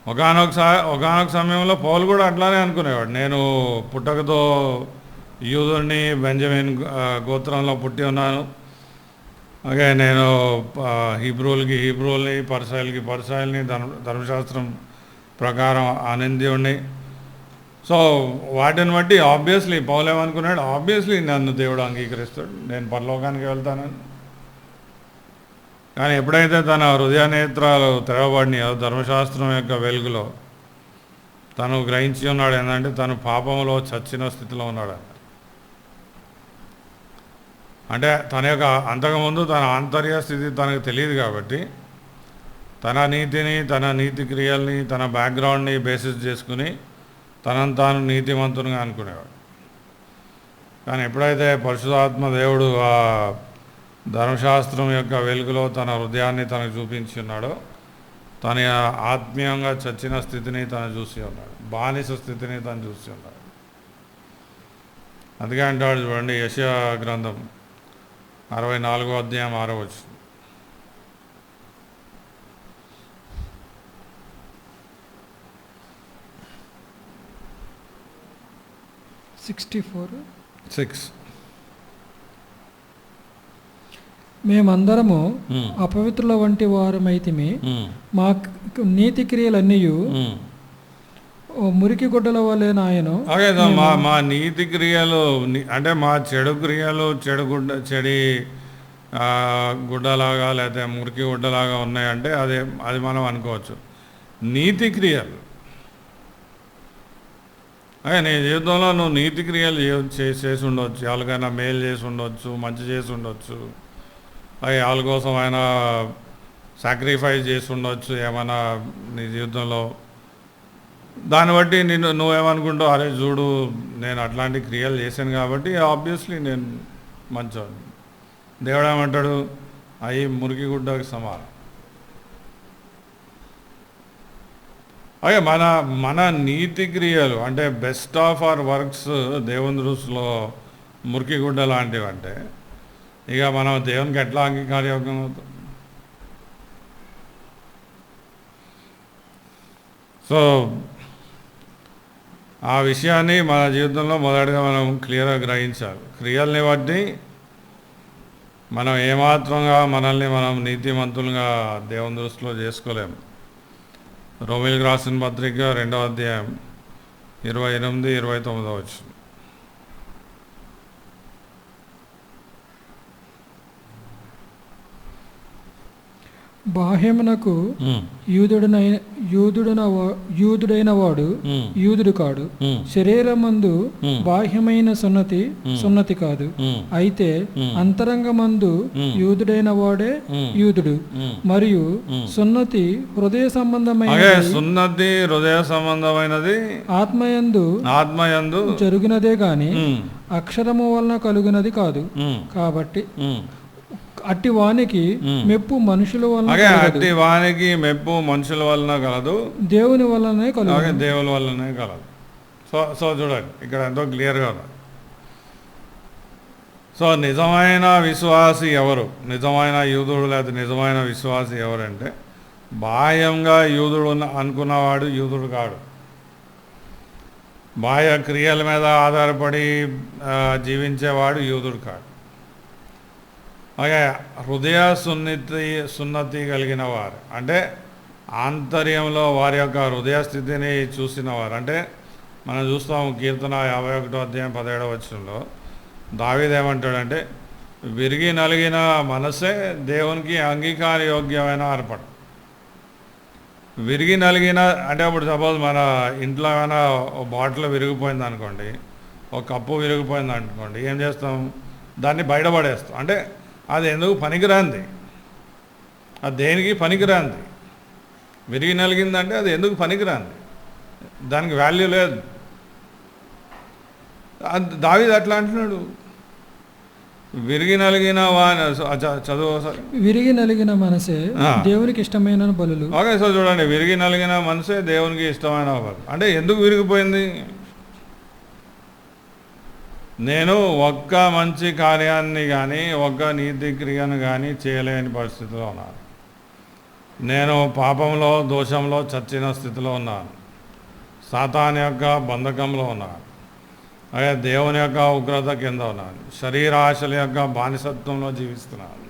ఒకానొక సమయంలో పౌలు కూడా అట్లానే అనుకునేవాడు, నేను పుట్టకతో యూదుని, బెంజమిన్ గోత్రంలో పుట్టి ఉన్నాను, ఓకే, నేను హీబ్రూల్ని, పరిసయల్ని ధర్మశాస్త్రం ప్రకారం ఆనంద్యుడిని, సో వాటిని బట్టి ఆబ్వియస్లీ పౌలు ఏమనుకున్నాడు, ఆబ్వియస్లీ నన్ను దేవుడు అంగీకరిస్తాడు, నేను పరలోకానికి వెళ్తానని. కానీ ఎప్పుడైతే తన హృదయ నేత్రాలు తెరవబడినాయో ధర్మశాస్త్రం యొక్క వెలుగులో తను గ్రహించి ఉన్నాడు ఏంటంటే తను పాపంలో చచ్చిన స్థితిలో ఉన్నాడు. అంటే తన యొక్క అంతకుముందు తన ఆంతర్య స్థితి తనకు తెలియదు కాబట్టి తన నీతిని, తన నీతి క్రియల్ని, తన బ్యాక్గ్రౌండ్ని బేసిస్ చేసుకుని తనను తాను నీతిమంతునిగా అనుకునేవాడు. కానీ ఎప్పుడైతే పరిశుద్ధాత్మ దేవుడు ఆ ధర్మశాస్త్రం యొక్క వెలుగులో తన హృదయాన్ని తనకు చూపించి ఉన్నాడో తన ఆత్మీయంగా చచ్చిన స్థితిని తను చూసి ఉన్నాడు, బానిస స్థితిని తను చూసి ఉన్నాడు. అందుకే అంటాడు చూడండి, యెషయా గ్రంథం 64వ అధ్యాయం 6వ వచనం. మేమందరము అపవిత్రుల వంటి వారమైతిమి, మా నీతి క్రియలన్నీ మురికి గుడ్డల వలె నాయను. మా నీతి క్రియలు అంటే మా చెడు క్రియలు చెడి గుడ్డలాగా లేకపోతే మురికి గుడ్డలాగా ఉన్నాయంటే అది మనం అనుకోవచ్చు. నీతి క్రియలు నీ జీవితంలో నువ్వు నీతి క్రియలు చేసి ఉండవచ్చు, ఎవరికైనా మేలు చేసి ఉండవచ్చు, మంచి చేసి ఉండవచ్చు, వాళ్ళ కోసం ఆయన సాక్రిఫైస్ చేసి ఉండవచ్చు ఏమైనా నీ జీవితంలో. దాన్ని బట్టి నువ్వేమనుకుంటావు, అరే చూడు నేను అట్లాంటి క్రియలు చేశాను కాబట్టి ఆబ్వియస్లీ నేను మంచోడు. దేవుడు ఏమంటాడు, అవి మురికి గుడ్డకు సమానం. అయ్యే మన నీతి క్రియలు అంటే బెస్ట్ ఆఫ్ అవర్ వర్క్స్ దేవుని దృష్టిలో మురికి గుడ్డ లాంటివి అంటే ఇక మనం దేవునికి ఎట్లా అంగీకారయోగ్యం అవుతాం? సో ఆ విషయాన్ని మన జీవితంలో మొదటిగా మనం క్లియర్గా గ్రహించాలి. క్రియల్ని బట్టి మనం ఏమాత్రంగా మనల్ని మనం నీతిమంతులుగా దేవుని దృష్టిలో చేసుకోలేము. రోమీయులకు రాసిన పత్రిక 2వ అధ్యాయం 28, 29 వచనం. బాహ్యమునకు యూదుడైన వాడు యూదుడు కాడు, శరీరమందు బాహ్యమైన సున్నతి కాదు, అయితే అంతరంగమందు యూదుడైన వాడే యూదుడు. మరియు సున్నతి హృదయ సంబంధమైనది ఆత్మయందు జరుగునదే గాని అక్షరము వలన కలుగునది కాదు. కాబట్టి అట్టి వానికి మెప్పు మనుషుల వలన కలదు, దేవుని వల్లనే దేవుని వల్లనే కలదు. సో చూడండి ఇక్కడ ఎంతో క్లియర్గా ఉంది. సో నిజమైన విశ్వాసి ఎవరు, నిజమైన యూదుడు లేదా నిజమైన విశ్వాసి ఎవరంటే బాహ్యంగా యూదుడు అనుకున్నవాడు యూదుడు కాడు. బాహ్య క్రియల మీద ఆధారపడి జీవించేవాడు యూదుడు కాడు. అలాగే హృదయ సున్నతి కలిగిన వారు అంటే ఆంతర్యంలో వారి యొక్క హృదయ స్థితిని చూసిన వారు. అంటే మనం చూస్తాము కీర్తన 51వ అధ్యాయం 17వ వచనంలో దావీదు ఏమంటాడంటే విరిగి నలిగిన మనసే దేవునికి అంగీకారయోగ్యమైన అర్పణ. విరిగి నలిగిన అంటే ఇప్పుడు సపోజ్ మన ఇంట్లో ఏమైనా బాటిల్ విరిగిపోయింది అనుకోండి, ఒక కప్పు విరిగిపోయింది అనుకోండి, ఏం చేస్తాం, దాన్ని బయటపడేస్తాం. అంటే అది ఎందుకు పనికిరాంది, అది దేనికి పనికిరాంది. విరిగి నలిగిందంటే అది ఎందుకు పనికిరాంది, దానికి వాల్యూ లేదు. దావీదు అట్లా అంటున్నాడు, విరిగి నలిగిన చదువు విరిగి నలిగిన మనసే దేవునికి ఇష్టమైన బలులు. ఓకే, సో చూడండి, విరిగి నలిగిన మనసే దేవునికి ఇష్టమైన బలు అంటే ఎందుకు విరిగిపోయింది? నేను ఒక్క మంచి కార్యాన్ని కానీ ఒక్క నీతి క్రియను కానీ చేయలేని పరిస్థితిలో ఉన్నాను. నేను పాపంలో దోషంలో చచ్చిన స్థితిలో ఉన్నాను, సాతాను యొక్క బంధకంలో ఉన్నాను, అదే దేవుని యొక్క ఉగ్రత కింద ఉన్నాను, శరీరాశల యొక్క బానిసత్వంలో జీవిస్తున్నాను.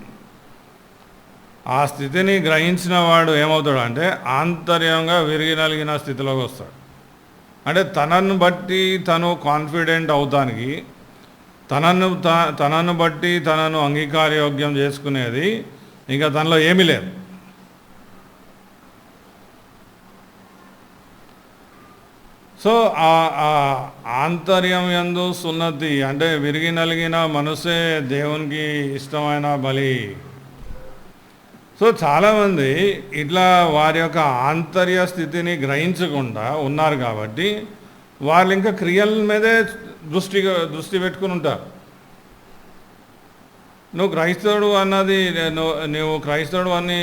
ఆ స్థితిని గ్రహించిన వాడు ఏమవుతాడు అంటే ఆంతర్యంగా విరిగి నలిగిన స్థితిలోకి వస్తాడు. అంటే తనను బట్టి తను కాన్ఫిడెంట్ అవుతానికి, తనను బట్టి తనను అంగీకారయోగ్యం చేసుకునేది ఇంకా తనలో ఏమీ లేదు. సో ఆ ఆంతర్యం యందు సున్నతి అంటే విరిగి నలిగిన మనసే దేవునికి ఇష్టమైన బలి. సో చాలామంది ఇట్లా వారి యొక్క ఆంతర్య స్థితిని గ్రహించకుండా ఉన్నారు కాబట్టి వాళ్ళు ఇంకా క్రియల మీదే దృష్టి పెట్టుకుని ఉంటారు. నువ్వు క్రైస్తవుడు అన్నది, నువ్వు క్రైస్తవుడు అని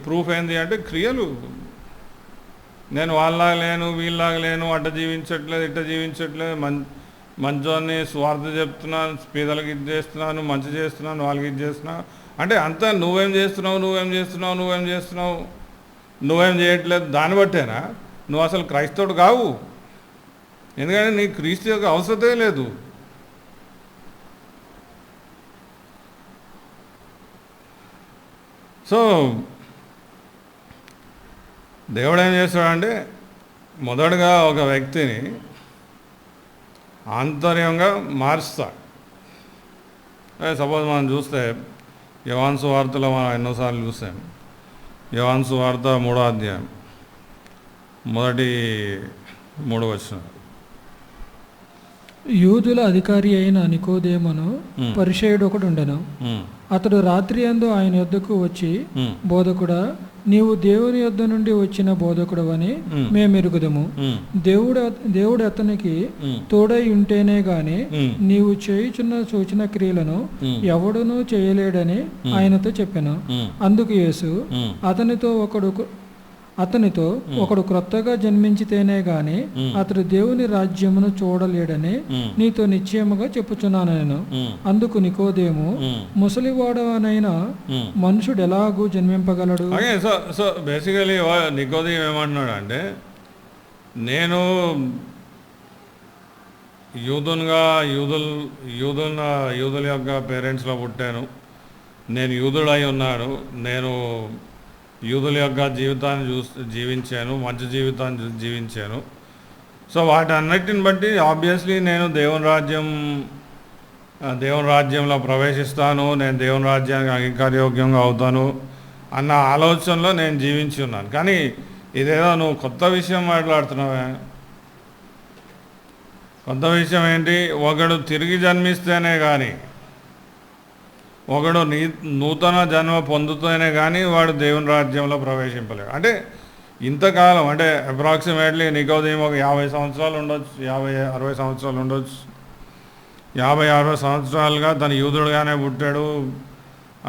ప్రూఫ్ ఏంది అంటే క్రియలు. నేను వాళ్ళలాగా లేను, వీళ్ళలాగా లేను, అట్ట జీవించట్లేదు, ఇట్ట జీవించట్లేదు, మంచోన్ని స్వార్థ చెప్తున్నాను, పేదలకు ఇది చేస్తున్నాను, మంచి చేస్తున్నాను, వాళ్ళకి ఇది చేస్తున్నాను అంటే అంతా నువ్వేం చేస్తున్నావు, నువ్వేం చేయట్లేదు, దాన్ని బట్టేనా నువ్వు అసలు క్రైస్తవుడు కావు. ఎందుకంటే నీకు క్రీస్తు యొక్క అవసరతే లేదు. సో దేవుడు ఏం చేస్తాడంటే మొదటగా ఒక వ్యక్తిని ఆంతర్యంగా మారుస్తాడు. సపోజ్ మనం చూస్తే యోహాను సువార్తలో మనం ఎన్నోసార్లు చూసాం. యోహాను సువార్త 3వ అధ్యాయం మొదటి 3 వచనం. యూదుల అధికారి అయిన నికోదేమును పరిసయ్యుడు ఒకడు ఉండెను. అతడు రాత్రి యందు ఆయన యొద్దకు వచ్చి, బోధకుడా, నీవు దేవుని యొద్ద నుండి వచ్చిన బోధకుడవని మేమెరుగుదము. దేవుడు అతనికి తోడై ఉంటేనే గాని నీవు చేయుచున్న సూచన క్రియలను ఎవడునూ చేయలేడని ఆయనతో చెప్పెను. అందుకు యేసు అతనితో ఒకడు క్రొత్తగా జన్మించితేనే గాని అతడు దేవుని రాజ్యమును చూడలేడని నీతో నిశ్చయముగా చెప్పుచున్నాను నేను. అందుకు నికోదేము, ముసలివాడనైనా మనుషుడు ఎలాగూ జన్మింపగలడు? సో బేసికలీ నికోదేము ఏమంటున్నాడు అంటే, నేను యూదుల యొక్క పేరెంట్స్లో పుట్టాను, నేను యూదుడై ఉన్నాను, నేను యూదుల యొక్క జీవితాన్ని జీవించాను, మంచి జీవితాన్ని జీవించాను. సో వాటన్నిటిని బట్టి ఆబ్వియస్లీ నేను దేవుని రాజ్యంలో ప్రవేశిస్తాను, నేను దేవుని రాజ్యానికి అంగీకారయోగ్యంగా అవుతాను అన్న ఆలోచనలో నేను జీవించి ఉన్నాను. కానీ ఇదేదో నువ్వు కొత్త విషయం మాట్లాడుతున్నావే. కొత్త విషయం ఏంటి? ఒకడు తిరిగి జన్మిస్తేనే కానీ, ఒకడు నూతన జన్మ పొందుతూనే కానీ వాడు దేవుని రాజ్యంలో ప్రవేశింపలేడు. అంటే ఇంతకాలం అంటే అప్రాక్సిమేట్లీ నికోదేము ఒక 50 సంవత్సరాలు ఉండొచ్చు, 50-60 సంవత్సరాలు ఉండొచ్చు. 50-60 సంవత్సరాలుగా తను యూదుడుగానే పుట్టాడు,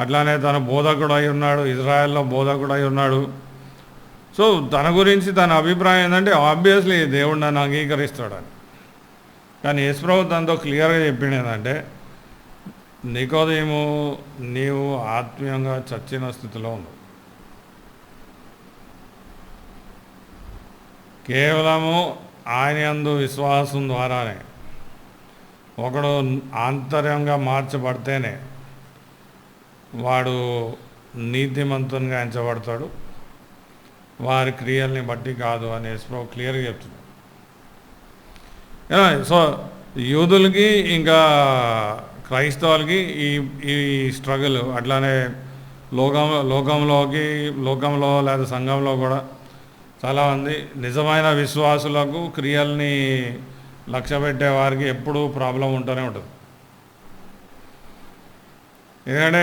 అట్లానే తన బోధకుడు అయి ఉన్నాడు, ఇజ్రాయెల్లో బోధకుడు అయి ఉన్నాడు. సో తన గురించి తన అభిప్రాయం ఏంటంటే ఆబ్వియస్లీ దేవుడు నన్ను అంగీకరిస్తాడని. కానీ యేసుప్రభు తనతో క్లియర్గా చెప్పింది ఏంటంటే, నికోదేము, నీవు ఆత్మీయంగా చచ్చిన స్థితిలో ఉన్నావు. కేవలము ఆయన యందు విశ్వాసం ద్వారానే ఒకడు ఆంతర్యంగా మార్చబడితేనే వాడు నీతిమంతునిగా ఎంచబడతాడు, వారి క్రియల్ని బట్టి కాదు అని యేసుప్రభు క్లియర్గా చెప్తున్నాడు. సో యూదులకి ఇంకా క్రైస్తవులకి ఈ స్ట్రగుల్ అట్లానే లోకంలో లేదా సంఘంలో కూడా చాలామంది నిజమైన విశ్వాసులకు క్రియల్ని లక్ష్య పెట్టే వారికి ఎప్పుడూ ప్రాబ్లం ఉంటూనే ఉంటుంది. ఎందుకంటే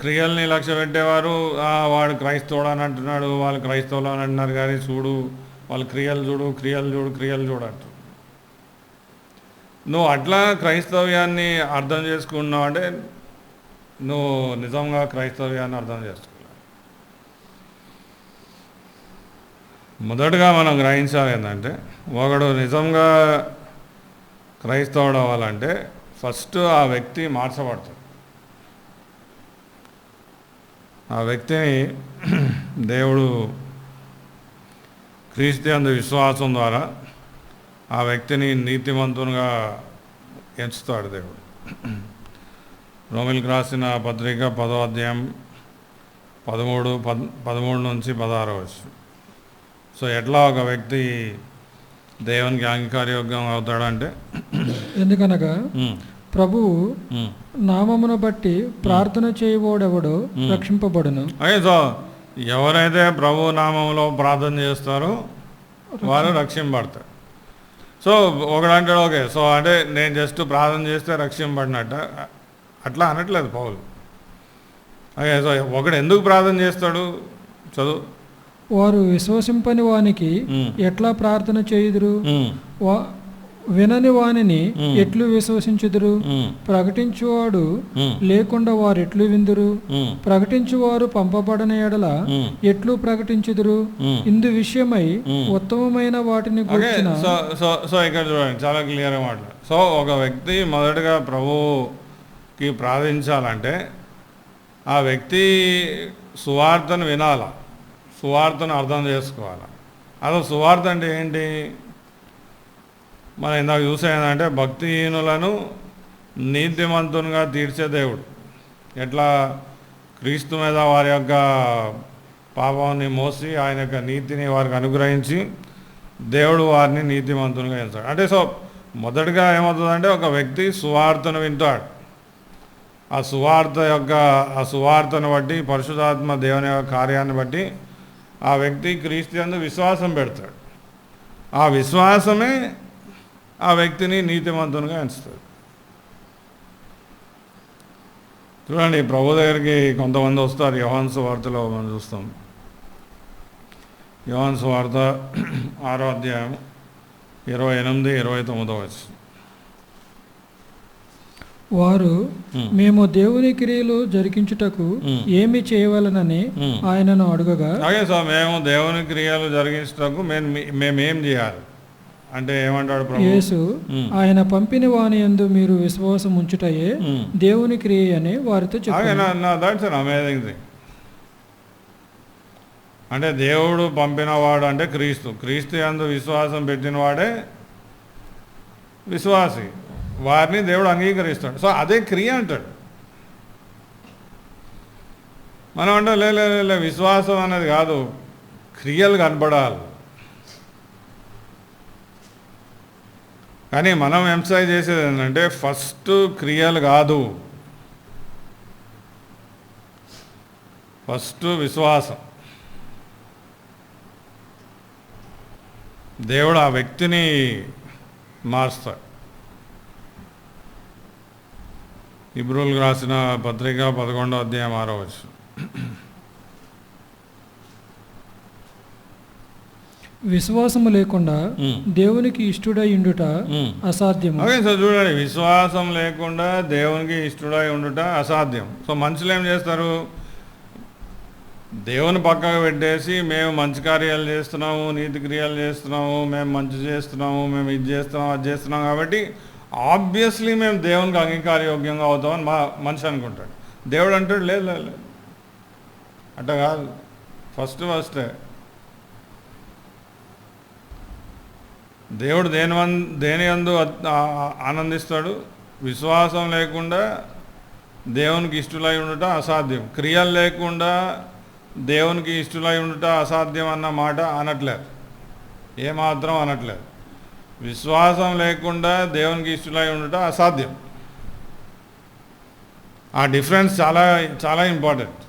క్రియల్ని లక్ష్య పెట్టేవారు వాడు క్రైస్తవుడు అని అంటున్నాడు, వాళ్ళు క్రైస్తవులు అని అంటున్నారు, కానీ చూడు వాళ్ళు క్రియలు చూడు అంటారు. నువ్వు అట్లా క్రైస్తవ్యాన్ని అర్థం చేసుకున్నావు అంటే నువ్వు నిజంగా క్రైస్తవ్యాన్ని అర్థం చేసుకోవాలి. మొదటగా మనం గ్రహించాలి ఏంటంటే, ఒకడు నిజంగా క్రైస్తవుడు అవ్వాలంటే ఫస్ట్ ఆ వ్యక్తి మార్చబడతాడు. ఆ వ్యక్తిని దేవుడు క్రీస్తు యందు విశ్వాసం ద్వారా ఆ వ్యక్తిని నీతిమంతునిగా ఎంచుతాడు దేవుడు. రోమిలకు రాసిన పత్రిక 10వ అధ్యాయం 13 నుంచి 16 వచ్చు. సో ఎట్లా ఒక వ్యక్తి దేవునికి అంగీకారయోగ్యం అవుతాడంటే ఎందుకనగా ప్రభువు నామమును బట్టి ప్రార్థన చేయబోడెవడో రక్షింపబడును. అదే సో ఎవరైతే ప్రభు నామంలో ప్రార్థన చేస్తారో వారు రక్షింపబడతారు. సో ఒకడంటాడు ఓకే, సో అంటే నేను జస్ట్ ప్రార్థన చేస్తే రక్షింపబడినట్ట, అట్లా అనట్లేదు పౌలు. అదే సో ఒకడు ఎందుకు ప్రార్థన చేస్తాడు? చదువు. వారు విశ్వసింపని వానికి ఎట్లా ప్రార్థన చేయుదురు? వినని వానిని ఎట్లు విశ్వసించుదురు? ప్రకటించువాడు లేకుండా వారు ఎట్లు విందురు? ప్రకటించువారు పంపబడని ఎడల ఎట్లు ప్రకటించుదురు? ఇందు విషయమై ఉత్తమమైన వాటిని గురించిన. సో ఇక్కడ చూడండి, చాలా క్లియర్గా మాట్లాడు. సో ఒక వ్యక్తి మొదటగా ప్రభువుకి ప్రార్థించాలంటే ఆ వ్యక్తి సువార్తను వినాలా, సువార్తను అర్థం చేసుకోవాలి. అసలు సువార్త అంటే ఏంటి? మనం ఇందాక చూసేదంటే భక్తిహీనులను నీతిమంతునిగా తీర్చే దేవుడు. ఎట్లా క్రీస్తు మీద వారి యొక్క పాపాన్ని మోసి ఆయన యొక్క నీతిని వారికి అనుగ్రహించి దేవుడు వారిని నీతిమంతునిగా చేస్తాడు. అంటే సో మొదటిగా ఏమవుతుందంటే ఒక వ్యక్తి సువార్తను వింటాడు. ఆ సువార్తను బట్టి పరిశుద్ధాత్మ దేవుని యొక్క కార్యాన్ని బట్టి ఆ వ్యక్తి క్రీస్తు యందు విశ్వాసం పెడతాడు. ఆ విశ్వాసమే ఆ వ్యక్తిని నీతిమంతునిగా ఎంచుతుంది. చూడండి, ప్రభు దగ్గరికి కొంతమంది వస్తారు. యోహాను సువార్తలో మనం చూస్తాం. యోహాను సువార్త 6వ అధ్యాయం 28, 29. వారు మేము దేవుని క్రియలు జరిగించుటకు ఏమి చేయవలనని ఆయనను అడుగగా, అలాగే సార్ మేము దేవుని క్రియలు జరిగించుటకు మేమేం చేయాలి అంటే ఏమంటాడు ప్రభు? యేసు ఆయన పంపిన వాని యందు మీరు విశ్వాసం ఉంచుటయే దేవుని క్రియ అని వారితో చెప్పారు. That's an amazing thing. అంటే దేవుడు పంపినవాడు అంటే క్రీస్తు యందు విశ్వాసం పెట్టినవాడే విశ్వాసి. వారిని దేవుడు అంగీకరిస్తాడు. సో అదే క్రియ అంటాడు. మనం అంటే లే విశ్వాసం అనేది కాదు, క్రియలు కనపడాలి. కానీ మనం ఎంఫసైజ్ చేసేది ఏంటంటే ఫస్ట్ క్రియలు కాదు, ఫస్ట్ విశ్వాసం. దేవుడు ఆ వ్యక్తిని మారుస్తాడు. ఇబ్రూలకు రాసిన పత్రిక 11వ అధ్యాయం 6వ వచనం. విశ్వాసము లేకుండా దేవునికి ఇష్టడై ఉండుట అసాధ్యం. ఓకే, సో చూడండి, విశ్వాసం లేకుండా దేవునికి ఇష్టడై ఉండుట అసాధ్యం. సో మనుషులు ఏం చేస్తారు? దేవుని పక్కకు పెట్టేసి మేము మంచి కార్యాలు చేస్తున్నాము, నీతి క్రియలు చేస్తున్నాము, మేము మంచి చేస్తున్నాము, మేము ఇది చేస్తున్నాము, అది చేస్తున్నాం కాబట్టి ఆబ్వియస్లీ మేము దేవునికి అంగీకారయోగ్యంగా అవుతామని మనిషి అనుకుంటాడు. దేవుడు అంటాడు లేదు, అట్లా కాదు. ఫస్టే దేవుడు దేని యందు ఆనందిస్తాడు? విశ్వాసం లేకుండా దేవునికి ఇష్టలై ఉండట అసాధ్యం. క్రియలు లేకుండా దేవునికి ఇష్టలై ఉండట అసాధ్యం అన్న మాట అనట్లేదు, ఏమాత్రం అనట్లేదు. విశ్వాసం లేకుండా దేవునికి ఇష్టలై ఉండట అసాధ్యం. ఆ డిఫరెన్స్ చాలా చాలా ఇంపార్టెంట్.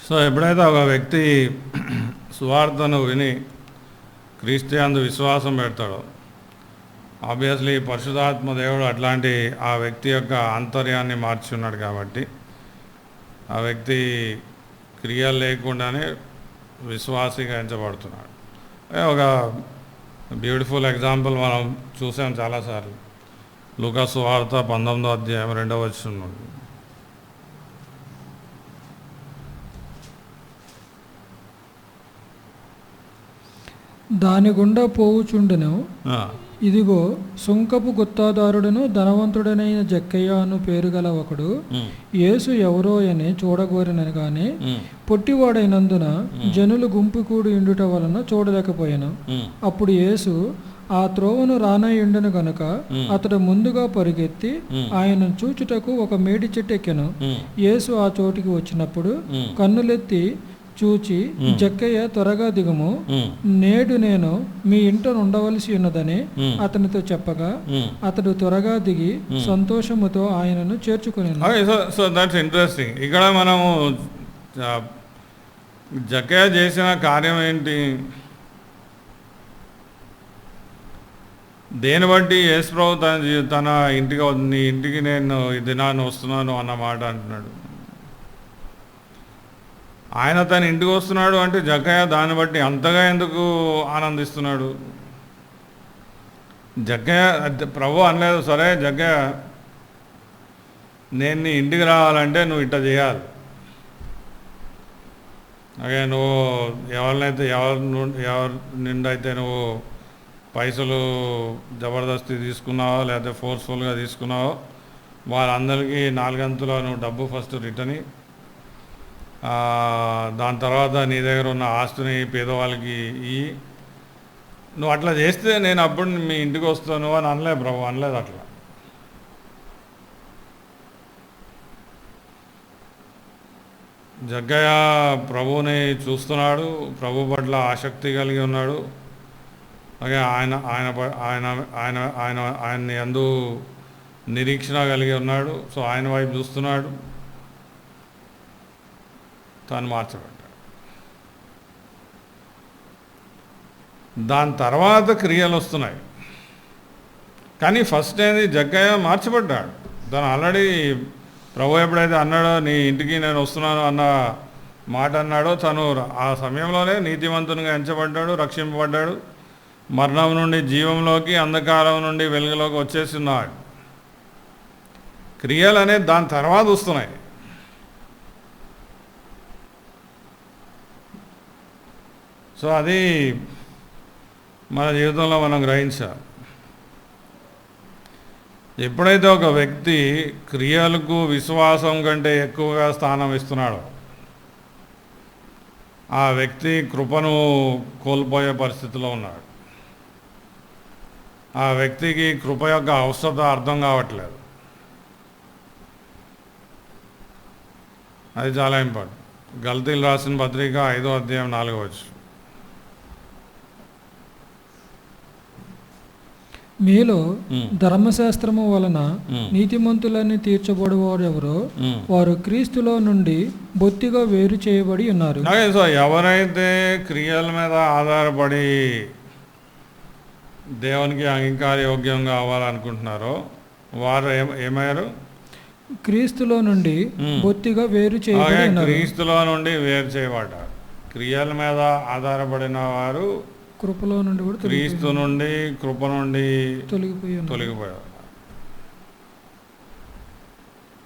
సో ఎప్పుడైతే ఒక వ్యక్తి సువార్తను విని క్రీస్తు యందు విశ్వాసం పెడతాడో ఆబ్వియస్లీ పరిశుద్ధాత్మ దేవుడు అట్లాంటి ఆ వ్యక్తి యొక్క ఆంతర్యాన్ని మార్చి ఉన్నాడు కాబట్టి ఆ వ్యక్తి క్రియలు లేకుండానే విశ్వాసిగా ఎంచబడుతున్నాడు. ఒక బ్యూటిఫుల్ ఎగ్జాంపుల్ మనం చూసాం చాలాసార్లు. లూకా సువార్త 19వ అధ్యాయం 2వ వచనం నుండి. దాని గుండా పోవుచుండెను, ఇదిగో సుంకపు గుత్తాదారుడును ధనవంతుడనైన జక్కయ్య అను పేరు గల ఒకడు యేసు ఎవరో అని చూడగోరినని గాని పొట్టివాడైనందున జనులు గుంపు కూడి ఉండుట వలన చూడలేకపోయాను. అప్పుడు యేసు ఆ త్రోవను రానయ్యుండెను గనుక అతడు ముందుగా పరుగెత్తి ఆయనను చూచుటకు ఒక మేడి చెట్టు ఎక్కెను. యేసు ఆ చోటికి వచ్చినప్పుడు కన్నులెత్తి చూచి, జక్కయ్య త్వరగా దిగుము, నేడు నేను మీ ఇంట ఉండవలసి ఉన్నదని అతనితో చెప్పగా అతడు త్వరగా దిగి సంతోషముతో ఆయనను చేర్చుకుని. So that's interesting. ఇక్కడ మనము జక్కయ్య చేసిన కార్యం ఏంటి? దేని బట్టి యేసు ప్రభు తన ఇంటికి నీ ఇంటికి నేను ఈ దినాన్ని వస్తున్నాను అన్న మాట అంటున్నాడు. ఆయన తన ఇంటికి వస్తున్నాడు అంటే జక్కయ్య దాన్ని బట్టి అంతగా ఎందుకు ఆనందిస్తున్నాడు? జక్కయ్య ప్రభు అనలేదు, సరే జక్కయ్య నేను నీ ఇంటికి రావాలంటే నువ్వు ఇట్ట చేయాలి, అలాగే నువ్వు ఎవరి నుండి అయితే నువ్వు పైసలు జబర్దస్తి తీసుకున్నావో లేకపోతే ఫోర్స్ఫుల్గా తీసుకున్నావో వాళ్ళందరికీ 4 అంతుల నువ్వు డబ్బు ఫస్ట్ రిటర్న్, దాని తర్వాత నీ దగ్గర ఉన్న ఆస్తిని పేదవాళ్ళకి ఇయ్యి, నువ్వు అట్లా చేస్తే నేను అప్పుడు మీ ఇంటికి వస్తాను అని అనలే ప్రభు, అనలేదు అట్లా. జగ్గయ్య ప్రభువుని చూస్తున్నాడు, ప్రభు పట్ల ఆసక్తి కలిగి ఉన్నాడు, అలాగే ఆయన్ని యందు నిరీక్షణ కలిగి ఉన్నాడు. సో ఆయన వైపు చూస్తున్నాడు, తాను మార్చబడ్డాడు. దాని తర్వాత క్రియలు వస్తున్నాయి, కానీ ఫస్ట్ ఏంది, జగ్గయ్య మార్చబడ్డాడు. తను ఆల్రెడీ ప్రభు ఎప్పుడైతే అన్నాడో నీ ఇంటికి నేను వస్తున్నాను అన్న మాట అన్నాడో తను ఆ సమయంలోనే నీతిమంతునిగా ఎంచబడ్డాడు, రక్షింపబడ్డాడు, మరణం నుండి జీవంలోకి, అంధకారం నుండి వెలుగులోకి వచ్చేస్తున్నాడు. క్రియలు అనేది దాని తర్వాత వస్తున్నాయి. సో అది మన జీవితంలో మనం గ్రహించాలి. ఎప్పుడైతే ఒక వ్యక్తి క్రియలకు విశ్వాసం కంటే ఎక్కువగా స్థానం ఇస్తున్నాడో ఆ వ్యక్తి కృపను కోల్పోయే పరిస్థితిలో ఉన్నాడు. ఆ వ్యక్తికి కృప యొక్క అవసరత అర్థం కావట్లేదు. అది చాలా ఇంపార్టెంట్. గల్తీలు రాసిన పత్రిక 5వ అధ్యాయం 4వ వచనం. మీలో ధర్మశాస్త్రము వలన నీతిమంతులని తీర్చబడేవారు ఎవరో వారు క్రీస్తులో నుండి బొత్తిగా వేరు చేయబడి ఉన్నారు. సో ఎవరైతే క్రియల మీద ఆధారపడి దేవునికి అంగీకారయోగ్యంగా అవ్వాలనుకుంటున్నారో వారు ఏమయ్యారు? క్రీస్తులో నుండి బొత్తిగా వేరు చేయబడి ఉన్నారు. క్రీస్తులో నుండి వేరు చేయబడ్డారు. క్రియల మీద ఆధారపడిన వారు కృపలో నుండి కూడా క్రీస్తు నుండి కృప నుండి తొలగిపోయారు.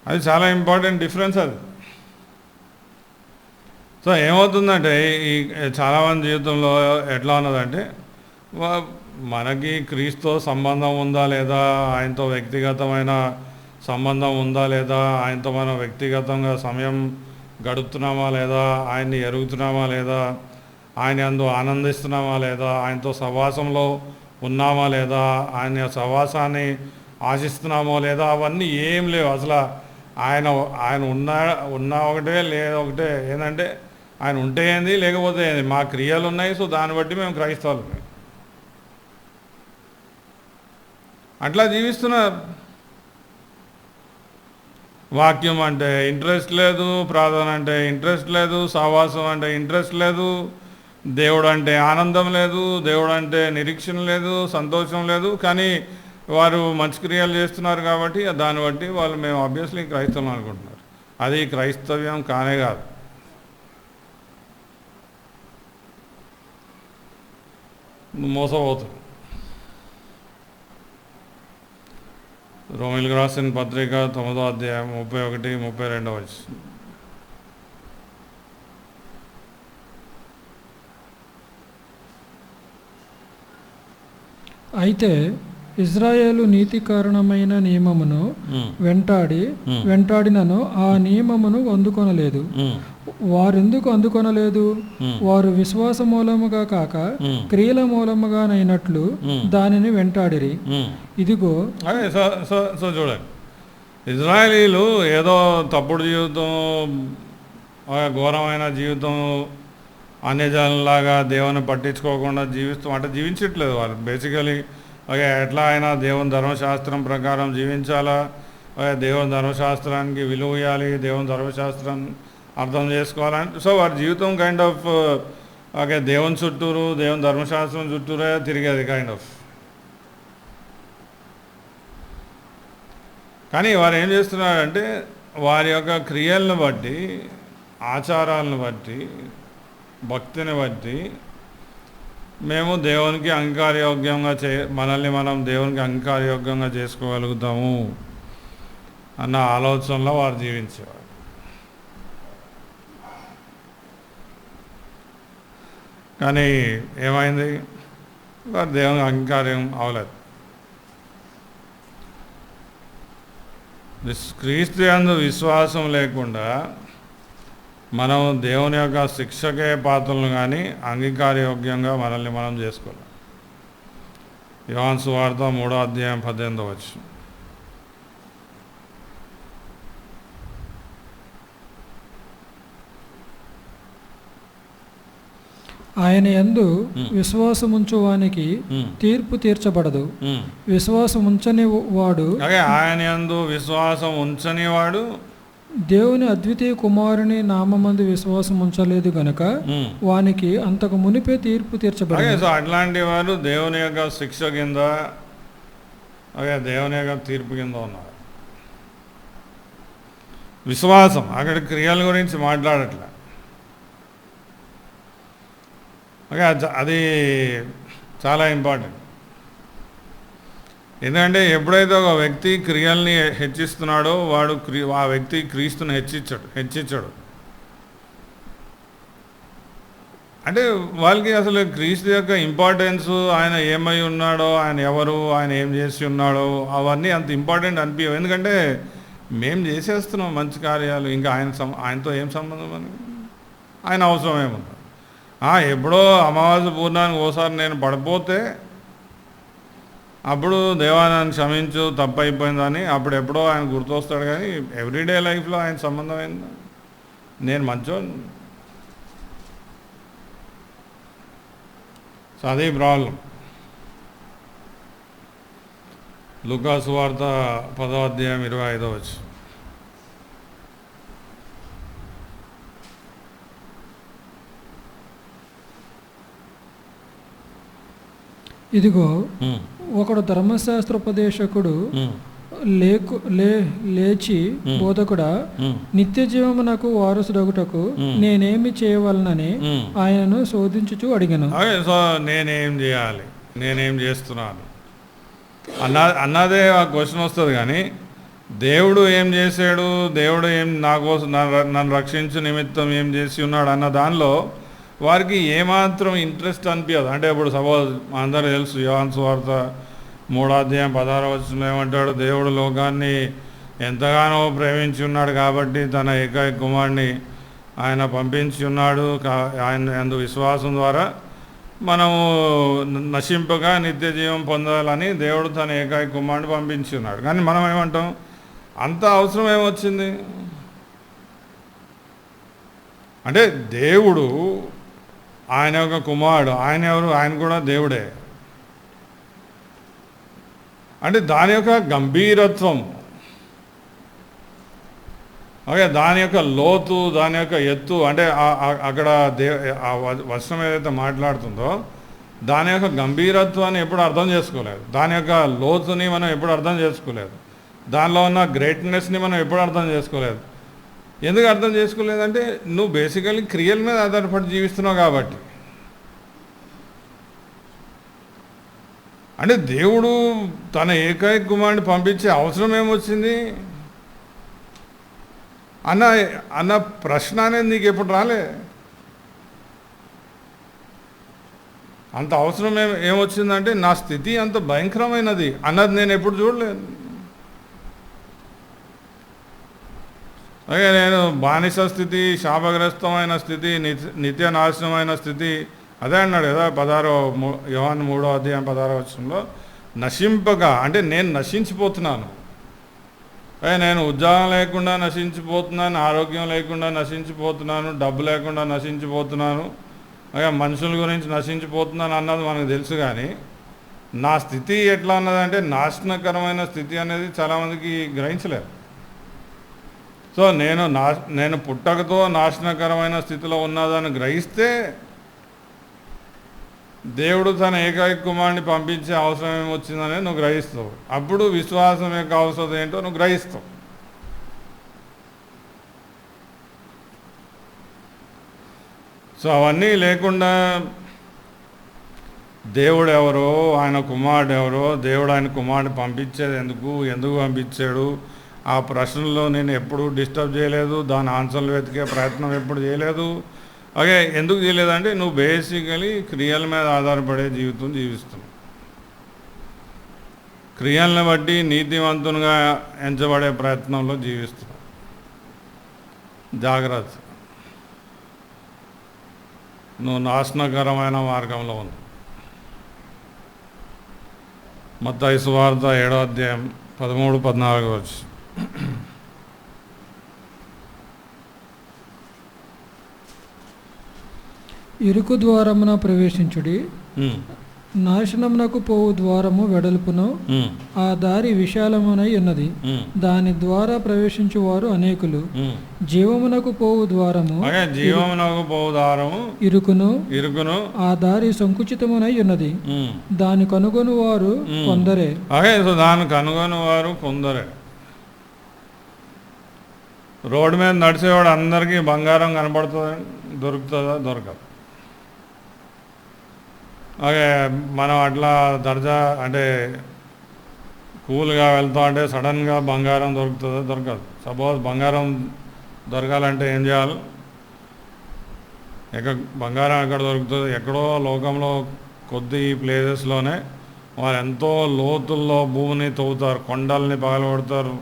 అది చాలా ఇంపార్టెంట్ డిఫరెన్స్ అది. సో ఏమవుతుందంటే ఈ చాలామంది జీవితంలో ఎట్లా ఉన్నదంటే మనకి క్రీస్తుతో సంబంధం ఉందా లేదా, ఆయనతో వ్యక్తిగతమైన సంబంధం ఉందా లేదా, ఆయనతో మనం వ్యక్తిగతంగా సమయం గడుపుతున్నామా లేదా, ఆయన్ని ఎరుగుతున్నామా లేదా, ఆయన యందు ఆనందిస్తున్నామా లేదా, ఆయనతో సహవాసంలో ఉన్నామా లేదా, ఆయన సహవాసాన్ని ఆశిస్తున్నామో లేదా, అవన్నీ ఏం లేవు అసలు. ఆయన ఉన్నా ఒకటే లేదా ఒకటే. ఏంటంటే ఆయన ఉంటే ఏంది లేకపోతే ఏంది, మా క్రియలు ఉన్నాయి, సో దాన్ని బట్టి మేము క్రైస్తవులమే అట్లా జీవిస్తున్నారు. వాక్యం అంటే ఇంట్రెస్ట్ లేదు, ప్రార్థన అంటే ఇంట్రెస్ట్ లేదు, సహవాసం అంటే ఇంట్రెస్ట్ లేదు, దేవుడు అంటే ఆనందం లేదు, దేవుడు అంటే నిరీక్షణ లేదు, సంతోషం లేదు. కానీ వారు మంచి క్రియలు చేస్తున్నారు కాబట్టి దాన్ని బట్టి వాళ్ళు మేము ఆబ్వియస్లీ క్రైస్తవం అనుకుంటున్నారు. అది క్రైస్తవ్యం కానే కాదు. మోసపోతుంది. రోమిలకు రాసిన పత్రిక 9వ అధ్యాయం 31, 32 వచనం. అయితే ఇజ్రాయేలు నీతి కారణమైన నియమమును వెంటాడినను ఆ నియమమును అందుకొనలేదు. వారెందుకు అందుకొనలేదు? వారు విశ్వాస మూలముగా కాక క్రియల మూలముగానైనట్లు దానిని వెంటాడిరి. ఇదిగో సో చూడండి, ఇజ్రాయేలీలు ఏదో తప్పుడు జీవితం, ఘోరమైన జీవితం, అన్యజనులాగా దేవుని పట్టించుకోకుండా జీవించట్లేదు వాళ్ళు. బేసికలీ ఎట్లా అయినా దేవుని ధర్మశాస్త్రం ప్రకారం జీవించాలా, దేవుని ధర్మశాస్త్రానికి విలువ ఇవ్వాలి, దేవుని ధర్మశాస్త్రం అర్థం చేసుకోవాలంటే సో వారి జీవితం కైండ్ ఆఫ్ దేవుని చుట్టూరు, దేవుని ధర్మశాస్త్రం చుట్టూరే తిరిగేది కైండ్ ఆఫ్. కానీ వారు ఏం చేస్తున్నారంటే వారి యొక్క క్రియలను బట్టి, ఆచారాలను బట్టి, భక్తిని బట్టి మేము దేవునికి అంగీకారయోగ్యంగా మనల్ని మనం దేవునికి అంగీకారయోగ్యంగా చేసుకోగలుగుతాము అన్న ఆలోచనలో వారు జీవించేవారు. కానీ ఏమైంది? వారు దేవునికి అంగీకారం అవలేదు. క్రీస్తు యందు విశ్వాసం లేకుండా మనం దేవుని యొక్క శిక్షకే పాత్రలు కానీ అంగీకారయోగ్యంగా మనల్ని మనం చేసుకోవాలి. యోహాను సువార్త 3:18. ఆయన యందు విశ్వాసముంచువానికి తీర్పు తీర్చబడదు. విశ్వాసముంచని వాడు, ఆయన యందు విశ్వాసం ఉంచని వాడు దేవుని అద్వితీయ కుమారుని నామమందు విశ్వాసం ఉంచలేదు గనుక వానికి అంతకు మునిపే తీర్పు తీర్చబడదు. సో అట్లాంటి వారు దేవుని యొక్క శిక్ష కింద, దేవుని యొక్క తీర్పు కింద ఉన్నారు. విశ్వాసం అక్కడ క్రియల గురించి మాట్లాడట్లే. అది చాలా ఇంపార్టెంట్. ఎందుకంటే ఎప్పుడైతే ఒక వ్యక్తి క్రియల్ని హెచ్చిస్తున్నాడో వాడు ఆ వ్యక్తి క్రీస్తుని హెచ్చించాడు. అంటే వాళ్ళకి అసలు క్రీస్తు యొక్క ఇంపార్టెన్స్, ఆయన ఏమై ఉన్నాడో, ఆయన ఎవరు, ఆయన ఏం చేసి ఉన్నాడో అవన్నీ అంత ఇంపార్టెంట్ అనిపించవు. ఎందుకంటే మేము చేసేస్తున్నాం మంచి కార్యాలు, ఇంకా ఆయనతో ఏం సంబంధం అని, ఆయన అవసరం ఏముంది. ఎప్పుడో అమావాస్య పూర్ణానికి ఓసారి నేను పడిపోతే అప్పుడు దేవా నన్ను క్షమించు, తప్పు అయిపోయిందని అప్పుడు ఎప్పుడో ఆయన గుర్తొస్తాడు. కానీ ఎవ్రీడే లైఫ్లో ఆయన సంబంధం ఏంది? నేను మంచోని. సో అదే ప్రాబ్లం. లూకా సువార్త 10:25. ఇదిగో ఒకడు ధర్మశాస్త్రోపదేశకుడు లేచి బోధకుడా, నిత్య జీవమునకు వారసుడగుటకు నేనేమి చేయవలనని ఆయనను శోధించుచు అడిగాను. సో నేనేం చేయాలి, నేనేం చేస్తున్నాను అన్నదే ఆ క్వశ్చన్ వస్తుంది. కానీ దేవుడు ఏం చేశాడు, దేవుడు ఏం నా కోసం నన్ను రక్షించు నిమిత్తం ఏం చేసి ఉన్నాడు అన్న దానిలో వారికి ఏమాత్రం ఇంట్రెస్ట్ అనిపించదు. అంటే ఇప్పుడు సపోజ్ అందరూ తెలుసు, యోహాను సువార్త 3:16 ఏమంటాడు? దేవుడు లోకాన్ని ఎంతగానో ప్రేమించి ఉన్నాడు కాబట్టి తన ఏకైక కుమారుని ఆయన పంపించి ఉన్నాడు. ఆయన యందు విశ్వాసం ద్వారా మనము నశింపగా నిత్య జీవం పొందాలని దేవుడు తన ఏకైక కుమారుని పంపించి ఉన్నాడు. కానీ మనం ఏమంటాం? అంత అవసరం ఏమొచ్చింది? అంటే దేవుడు, ఆయన యొక్క కుమారుడు, ఆయన ఎవరు? ఆయన కూడా దేవుడే. అంటే దాని యొక్క గంభీరత్వం, దాని యొక్క లోతు, దాని యొక్క ఎత్తు, అంటే అక్కడ ఆ వచనం ఏదైతే మాట్లాడుతుందో దాని యొక్క గంభీరత్వాన్ని ఎప్పుడు అర్థం చేసుకోలేదు. దాని యొక్క లోతుని మనం ఎప్పుడు అర్థం చేసుకోలేదు. దానిలో ఉన్న గ్రేట్నెస్ని మనం ఎప్పుడు అర్థం చేసుకోలేదు. ఎందుకు అర్థం చేసుకోలేదంటే నువ్వు బేసికలీ క్రియల మీద ఆధారపడి జీవిస్తున్నావు కాబట్టి. అంటే దేవుడు తన ఏకైక కుమారుడిని పంపించే అవసరం ఏమొచ్చింది అన్న ప్రశ్న అనేది నీకు ఎప్పుడు రాలే? అంత అవసరం ఏమొచ్చిందంటే నా స్థితి అంత భయంకరమైనది అన్నది నేను ఎప్పుడు చూడలేదు. అలాగే నేను బానిస స్థితి, శాపగ్రస్తమైన స్థితి, నిత్య నాశనమైన స్థితి, అదే అన్నాడు కదా 16 యోహాను 3వ అధ్యాయం 16వ వచనంలో, నశింపగా అంటే నేను నశించిపోతున్నాను. నేను ఉద్యోగం లేకుండా నశించిపోతున్నాను, ఆరోగ్యం లేకుండా నశించిపోతున్నాను, డబ్బు లేకుండా నశించిపోతున్నాను, మనుషుల గురించి నశించిపోతున్నాను అన్నది మనకు తెలుసు. కానీ నా స్థితి ఎట్లా ఉన్నదంటే నాశనకరమైన స్థితి అనేది చాలామందికి గ్రహించలేరు. సో నేను పుట్టకతో నాశనకరమైన స్థితిలో ఉన్నదని గ్రహిస్తే దేవుడు తన ఏకైక కుమారుని పంపించే అవసరం ఏమొచ్చిందని నువ్వు గ్రహిస్తావు. అప్పుడు విశ్వాసం యొక్క అవసరం ఏంటో నువ్వు గ్రహిస్తావు. సో అవన్నీ లేకుండా దేవుడు ఎవరో, ఆయన కుమారుడు ఎవరో, దేవుడు ఆయన కుమారుడిని పంపించేది ఎందుకు పంపించాడు, ఆ ప్రశ్నలో నేను ఎప్పుడూ డిస్టర్బ్ చేయలేదు, దాని ఆన్సర్లు వెతికే ప్రయత్నం ఎప్పుడు చేయలేదు. అలాగే ఎందుకు చేయలేదంటే నువ్వు బేసికలీ క్రియల మీద ఆధారపడే జీవితం జీవిస్తున్నావు. క్రియలను బట్టి నీతివంతునిగా ఎంచబడే ప్రయత్నంలో జీవిస్తున్నావు. జాగ్రత్త, నువ్వు నాశనకరమైన మార్గంలో ఉన్నావు. మత్తయి సువార్త 7వ అధ్యాయం 13-14 వచ్చి, ఇరుకు ద్వారమున ప్రవేశించుడి, నాశనమునకు పోవు ద్వారము వెడల్పును, ఆ దారి విశాలమునై ఉన్నది, దాని ద్వారా ప్రవేశించువారు అనేకులు. జీవమునకు పోవు ద్వారము ఇరుకును, ఆ దారి సంకుచితమునై ఉన్నది, దాని కనుగొని వారు కొందరే. రోడ్డు మీద నడిచేవాడు అందరికీ బంగారం కనపడుతుందా? దొరకదు. అలాగే మనం అట్లా దర్జా అంటే కూల్గా వెళ్తా అంటే సడన్గా బంగారం దొరకదు. సపోజ్ బంగారం దొరకాలంటే ఏం చేయాలి? బంగారం ఎక్కడ దొరుకుతుంది? ఎక్కడో లోకంలో కొద్ది ప్లేసెస్లోనే వాళ్ళు ఎంతో లోతుల్లో భూమిని తవ్వుతారు, కొండల్ని పగలగొడతారు,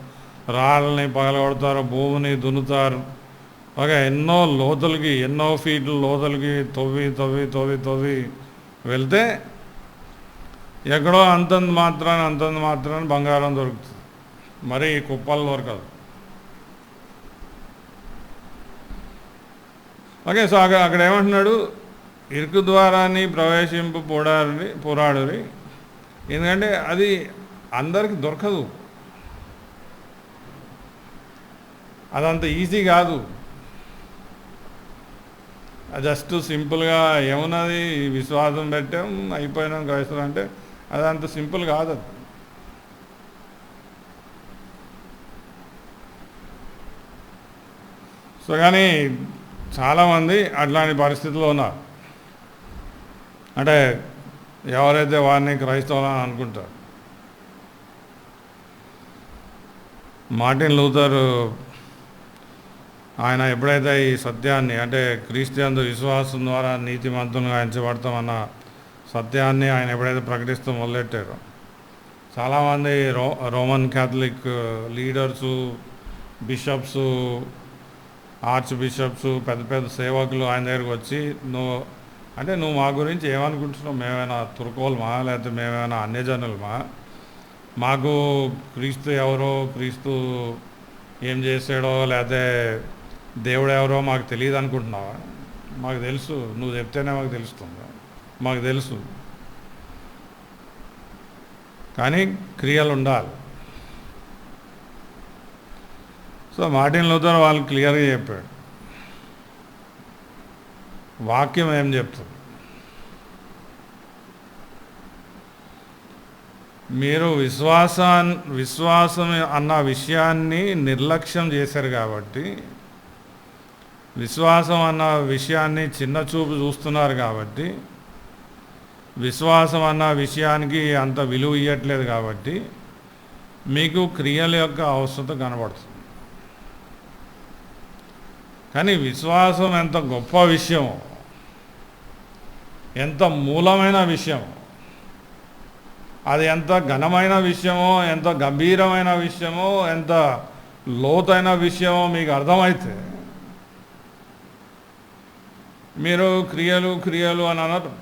రాళ్ళని పగలగొడతారు, భూమిని దున్నుతారు. అలాగే ఎన్నో లోతులకి, ఎన్నో ఫీట్ల లోతులకి తవ్వి వెళ్తే ఎక్కడో అంతంత మాత్రాన్ని బంగారం దొరుకుతుంది, మరి కుప్పలు దొరకదు. ఓకే, సో అక్కడ ఏమంటున్నాడు? ఇరుకు ద్వారాన్ని ప్రవేశింపు పోరాడురి, ఎందుకంటే అది అందరికి దొరకదు, అదంత ఈజీ కాదు. జస్ట్ సింపుల్గా ఏమున్నది, విశ్వాసం పెట్టాం అయిపోయినాం క్రైస్తవులు అంటే అది అంత సింపుల్ కాదు. అది సో కానీ చాలామంది అట్లాంటి పరిస్థితుల్లో ఉన్నారు. అంటే ఎవరైతే వారిని క్రైస్తవులు అని అనుకుంటారు. మార్టిన్ లూథర్ ఆయన ఎప్పుడైతే ఈ సత్యాన్ని, అంటే క్రీస్తుయందు విశ్వాసం ద్వారా నీతిమంతులుగా ఎంచబడతామన్న సత్యాన్ని ఆయన ఎప్పుడైతే ప్రకటిస్తూ మొదలెట్టారో, చాలామంది Roman Catholic leaders, bishops, arch bishops, పెద్ద సేవకులు ఆయన దగ్గరికి వచ్చి, నువ్వు మా గురించి ఏమనుకుంటున్నావు? మేమైనా తుర్కోలమా, లేకపోతే మేమైనా అన్యజనులమా? మాకు క్రీస్తు ఎవరో, క్రీస్తు ఏం చేశాడో, లేకపోతే దేవుడు ఎవరో మాకు తెలియదు అనుకుంటున్నావా? మాకు తెలుసు, నువ్వు చెప్తేనే మాకు తెలుస్తుంది, మాకు తెలుసు. కానీ క్రియలు ఉండాలి. సో మార్టిన్ లూథర్ వాళ్ళు క్లియర్గా చెప్పాడు, వాక్యం ఏం చెప్తుంది? మీరు విశ్వాసం అన్న విషయాన్ని నిర్లక్ష్యం చేశారు కాబట్టి, విశ్వాసం అన్న విషయాన్ని చిన్న చూపు చూస్తున్నారు కాబట్టి, విశ్వాసం అన్న విషయానికి అంత విలువ ఇవ్వట్లేదు కాబట్టి మీకు క్రియల యొక్క అవసరం కనబడుతుంది. కానీ విశ్వాసం ఎంత గొప్ప విషయం, ఎంత మూలమైన విషయం, అది ఎంత ఘనమైన విషయమో, ఎంత గంభీరమైన విషయమో, ఎంత లోతైన విషయమో మీకు అర్థమైతే మీరు క్రియలు క్రియలు అని అనరు.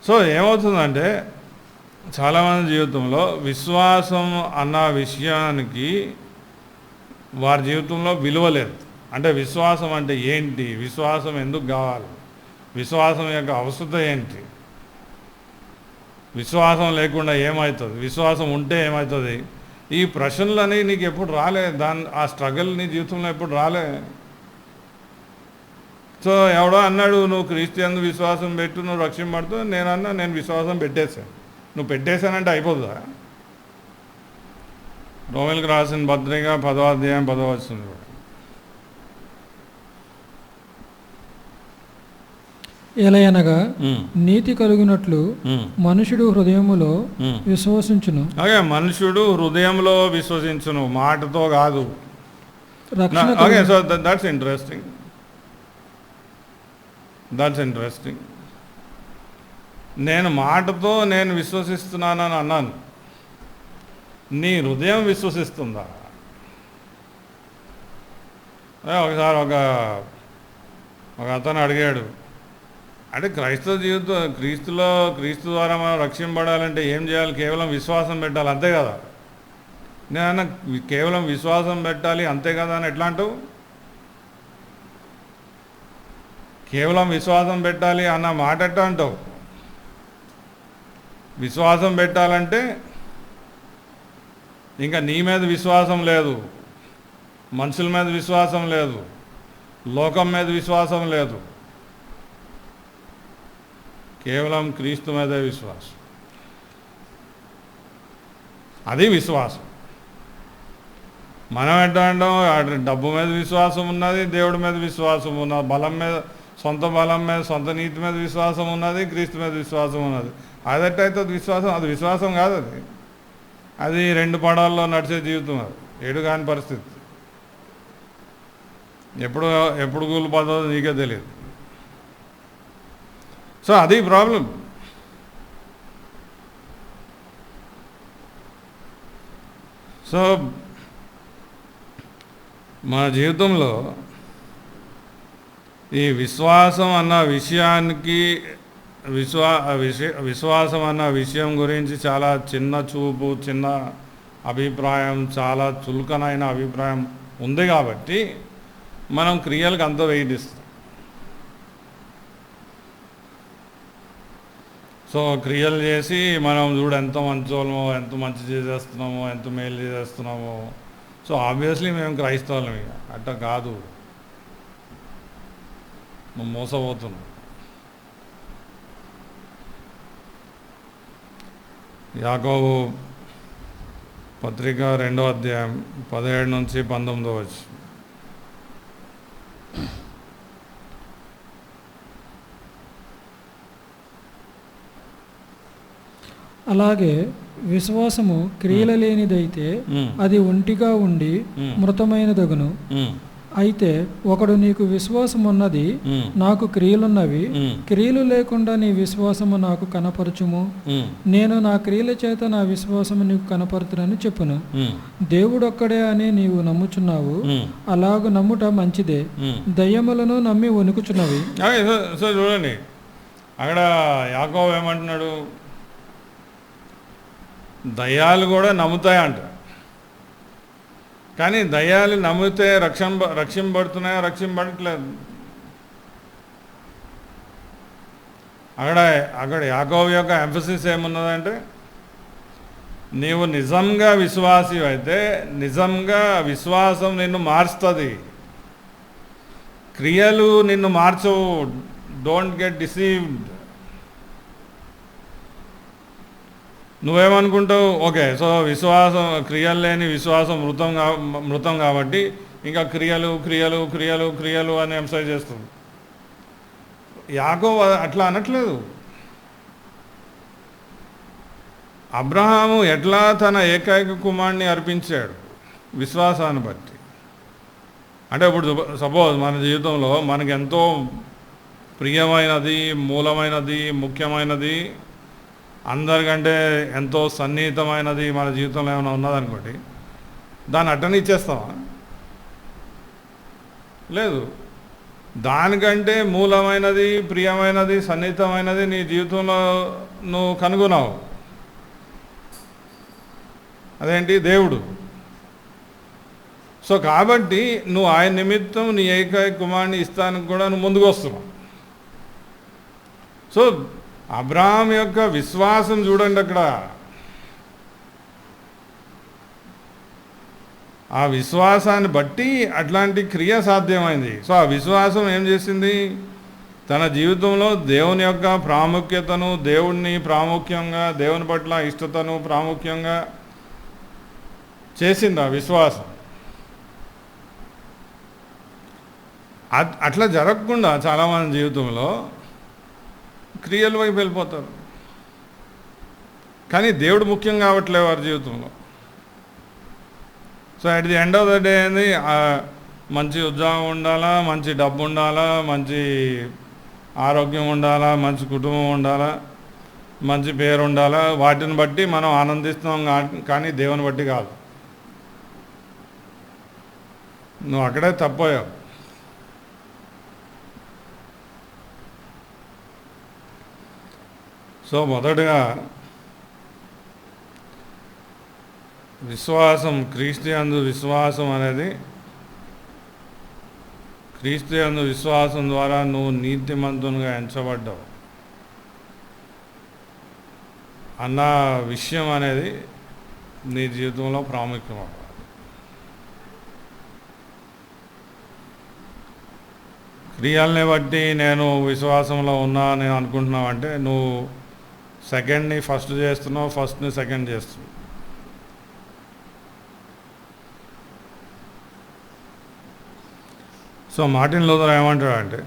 సో ఏమవుతుందంటే చాలామంది జీవితంలో విశ్వాసం అన్న విషయానికి వారి జీవితంలో విలువ లేదు. అంటే విశ్వాసం అంటే ఏంటి, విశ్వాసం ఎందుకు కావాలి, విశ్వాసం యొక్క అవసరం ఏంటి, విశ్వాసం లేకుండా ఏమవుతుంది, విశ్వాసం ఉంటే ఏమవుతుంది, ఈ ప్రశ్నలని నీకు ఎప్పుడు రాలే, ఆ స్ట్రగల్ నీ జీవితంలో ఎప్పుడు రాలే. సో ఎవడో అన్నాడు నువ్వు క్రీస్తు విశ్వాసం పెట్టు నువ్వు రక్షింపబడుతూ, నేను విశ్వాసం పెట్టేశాను. నువ్వు పెట్టేశానంటే అయిపోతుందా? రోమిలకు రాసిన పత్రిక 10వ అధ్యాయం 10వ వచనం. ఎలయనగా నీతి కలుగునట్లు మనుషుడు హృదయములో విశ్వసించును. ఓకే, మనుషుడు హృదయంలో విశ్వసించును, మాటతో కాదు. Okay, so that's interesting. నేను మాటతో నేను విశ్వసిస్తున్నానని అన్నాను, నీ హృదయం విశ్వసిస్తుందా? ఒకసారి ఒక అతను అడిగాడు, అంటే క్రీస్తు ద్వారా మనం రక్షింపబడాలంటే ఏం చేయాలి? కేవలం విశ్వాసం పెట్టాలి అంతే కదా. నేను కేవలం విశ్వాసం పెట్టాలి అంతే కదా అని ఎట్లా అంటావు? కేవలం విశ్వాసం పెట్టాలి అన్న మాట ఎట్లా అంటావు? విశ్వాసం పెట్టాలంటే ఇంకా నీ మీద విశ్వాసం లేదు, మనుషుల మీద విశ్వాసం లేదు, లోకం మీద విశ్వాసం లేదు, కేవలం క్రీస్తు మీదే విశ్వాసం. అది విశ్వాసం. మనం ఎట్లా అంటాం? డబ్బు మీద విశ్వాసం ఉన్నది, దేవుడి మీద విశ్వాసం ఉన్నది, బలం మీద, సొంత బలం మీద, సొంత నీతి మీద విశ్వాసం ఉన్నది, క్రీస్తు మీద విశ్వాసం ఉన్నది. అదెట్టయితే విశ్వాసం? అది విశ్వాసం కాదు. అది 2 పడాల్లో నడిచే జీవితం. అది ఏడు కాని పరిస్థితి. ఎప్పుడు కూలిపోతుందో నీకే తెలియదు. సో అది ప్రాబ్లం. సో మన జీవితంలో ఈ విశ్వాసం అన్న విషయానికి విశ్వాసం అన్న విషయం గురించి చాలా చిన్న చూపు, చిన్న అభిప్రాయం, చాలా చులకనైన అభిప్రాయం ఉంది కాబట్టి మనం క్రియలకు అంత వెయిట్ ఇస్తాం. సో క్రియలు చేసి మనం చూడు ఎంత మంచోళ్ళమో, ఎంత మంచి చేసేస్తున్నామో, ఎంత మేలు చేసేస్తున్నామో. సో ఆబ్వియస్లీ మేము క్రైస్తవులం. ఇక అట్లా కాదు, మేము మోసపోతున్నాం. యాకోబు పత్రిక 2వ అధ్యాయం 17 నుంచి 19 వచ్చి, అలాగే విశ్వాసము క్రియల లేనిదైతే అది ఒంటిగా ఉండి మృతమైనదగును. అయితే ఒకడు నీకు విశ్వాసం ఉన్నది, నాకు క్రియలున్నవి, క్రియలు లేకుండా నీ విశ్వాసము నాకు కనపరచుము, నేను నా క్రియల చేత నా విశ్వాసము నీకు కనపరుతునని చెప్పును. దేవుడు ఒక్కడే అని నీవు నమ్ముచున్నావు, అలాగ నమ్ముట మంచిదే. దయ్యములను నమ్మి వణుకుచున్నవి. సో చూడండి, అక్కడ యాకోబు ఏమంటున్నాడు? దయ్యాలు కూడా నమ్ముతాయంట. కానీ దయ్యాలు నమ్మితే రక్షింపబడుతున్నాయో రక్షింపబడట్లేదు. అక్కడ యాకోబు యొక్క ఎంఫసిస్ ఏమున్నదంటే, నీవు నిజంగా విశ్వాసి అయితే నిజంగా విశ్వాసం నిన్ను మారుస్తుంది, క్రియలు నిన్ను మార్చవు. Don't get deceived. నువ్వేమనుకుంటావు? ఓకే, సో విశ్వాసం, క్రియలు లేని విశ్వాసం మృతం కాబట్టి ఇంకా క్రియలు క్రియలు క్రియలు క్రియలు అని ఎంఫసైజ్ చేస్తుంది. యాకోబు అట్లా అనట్లేదు. అబ్రహాము ఎట్లా తన ఏకైక కుమారుని అర్పించాడు? విశ్వాసాన్ని బట్టి. అంటే ఇప్పుడు సపోజ్ మన జీవితంలో మనకి ఎంతో ప్రియమైనది, మూలమైనది, ముఖ్యమైనది, అందరికంటే ఎంతో సన్నిహితమైనది మన జీవితంలో ఏమైనా ఉన్నదనుకోండి, దాన్ని అట్టనే ఇచ్చేస్తావా? లేదు. దానికంటే మూలమైనది, ప్రియమైనది, సన్నిహితమైనది నీ జీవితంలో నువ్వు కనుగొన్నావు. అదేంటి? దేవుడు. సో కాబట్టి నువ్వు ఆయన నిమిత్తం నీ ఏకైక కుమారుని ఇస్తానికి కూడా నువ్వు ముందుకు వస్తున్నావు. సో అబ్రహాం యొక్క విశ్వాసం చూడండి, అక్కడ ఆ విశ్వాసాన్ని బట్టి అట్లాంటి క్రియ సాధ్యమైంది. సో ఆ విశ్వాసం ఏం చేసింది? తన జీవితంలో దేవుని యొక్క ప్రాముఖ్యతను, దేవుణ్ణి ప్రాముఖ్యంగా, దేవుని పట్ల ఇష్టతను ప్రాముఖ్యంగా చేసింది ఆ విశ్వాసం. అట్లా జరగకుండా చాలామంది జీవితంలో క్రియల వైపు వెళ్ళిపోతారు. కానీ దేవుడు ముఖ్యం కావట్లేదు వారి జీవితంలో. So at the end of the day ఏంది? మంచి ఉద్యోగం ఉండాలా, మంచి డబ్బు ఉండాలా, మంచి ఆరోగ్యం ఉండాలా, మంచి కుటుంబం ఉండాలా, మంచి పేరు ఉండాలా, వాటిని బట్టి మనం ఆనందిస్తున్నాం, కానీ దేవుని బట్టి కాదు. నువ్వు అక్కడే తప్పోయావు. సో మొదటగా విశ్వాసం, క్రీస్తు యందు విశ్వాసం అనేది, క్రీస్తు యందు విశ్వాసం ద్వారా నువ్వు నీతిమంతునిగా ఎంచబడ్డావు అన్న విషయం అనేది నీ జీవితంలో ప్రాముఖ్యం అవ్వాలి. క్రియల్ని బట్టి నేను విశ్వాసంలో ఉన్నా నేను అనుకుంటున్నావు అంటే నువ్వు సెకండ్ని ఫస్ట్ చేస్తున్నావు, ఫస్ట్ని సెకండ్ చేస్తున్నావు. సో మార్టిన్ లూథర్ ఏమంటాడంటే,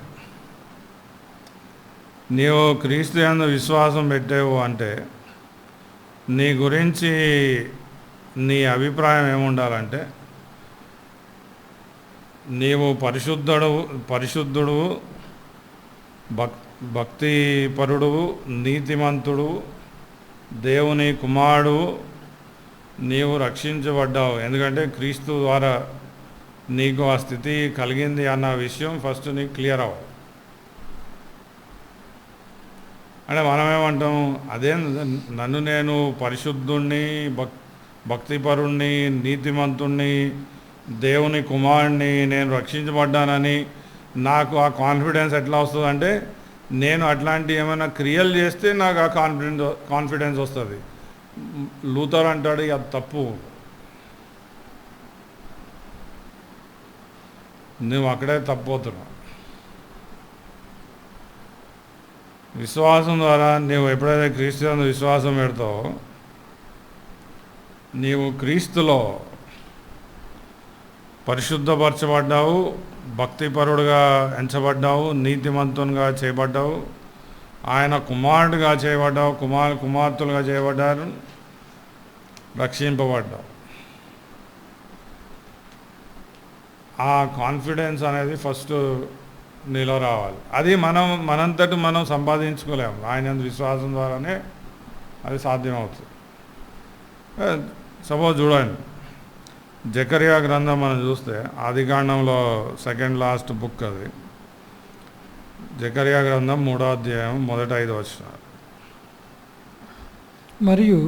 నీవు క్రీస్తు యందు విశ్వాసం పెట్టావు అంటే నీ గురించి నీ అభిప్రాయం ఏముండాలంటే, నీవు పరిశుద్ధుడు, భక్తిపరుడు, నీతిమంతుడు, దేవుని కుమారుడు, నీవు రక్షించబడ్డావు. ఎందుకంటే క్రీస్తు ద్వారా నీకు ఆ స్థితి కలిగింది అన్న విషయం ఫస్ట్ నీకు క్లియర్ అవ్వాలి. అంటే మనమేమంటాం? అదే నన్ను నేను పరిశుద్ధుణ్ణి, భక్తిపరుణ్ణి, నీతిమంతుణ్ణి, దేవుని కుమారుణ్ణి, నేను రక్షించబడ్డానని నాకు ఆ కాన్ఫిడెన్స్ ఎట్లా వస్తుందంటే, నేను అట్లాంటి ఏమైనా క్రియలు చేస్తే నాకు ఆ కాన్ఫిడెన్స్ వస్తుంది. లూథర్ అంటాడు అది తప్పు. నువ్వు అక్కడే తప్పిపోతున్నావు. విశ్వాసం ద్వారా నీవు ఎప్పుడైతే క్రీస్తు యందు విశ్వాసం పెడతావో, నీవు క్రీస్తులో పరిశుద్ధపరచబడ్డావు, భక్తిపరుడుగా ఎంచబడ్డావు, నీతిమంతునిగా చేయబడ్డావు, ఆయన కుమారుడుగా చేయబడ్డావు, కుమార్తెలుగా చేయబడ్డారు, రక్షింపబడ్డావు. ఆ కాన్ఫిడెన్స్ అనేది ఫస్ట్ నీలో రావాలి. అది మనంతటి మనం సంపాదించుకోలేము. ఆయన విశ్వాసం ద్వారానే అది సాధ్యమవుతుంది. సపోజ్ చూడండి, జకర్యా గ్రంథం మనం చూస్తే ఆదికాండంలో సెకండ్ లాస్ట్ బుక్ అది. జకర్యా గ్రంథం 3వ అధ్యాయం మొదటి 5 వచనాలు. మరియు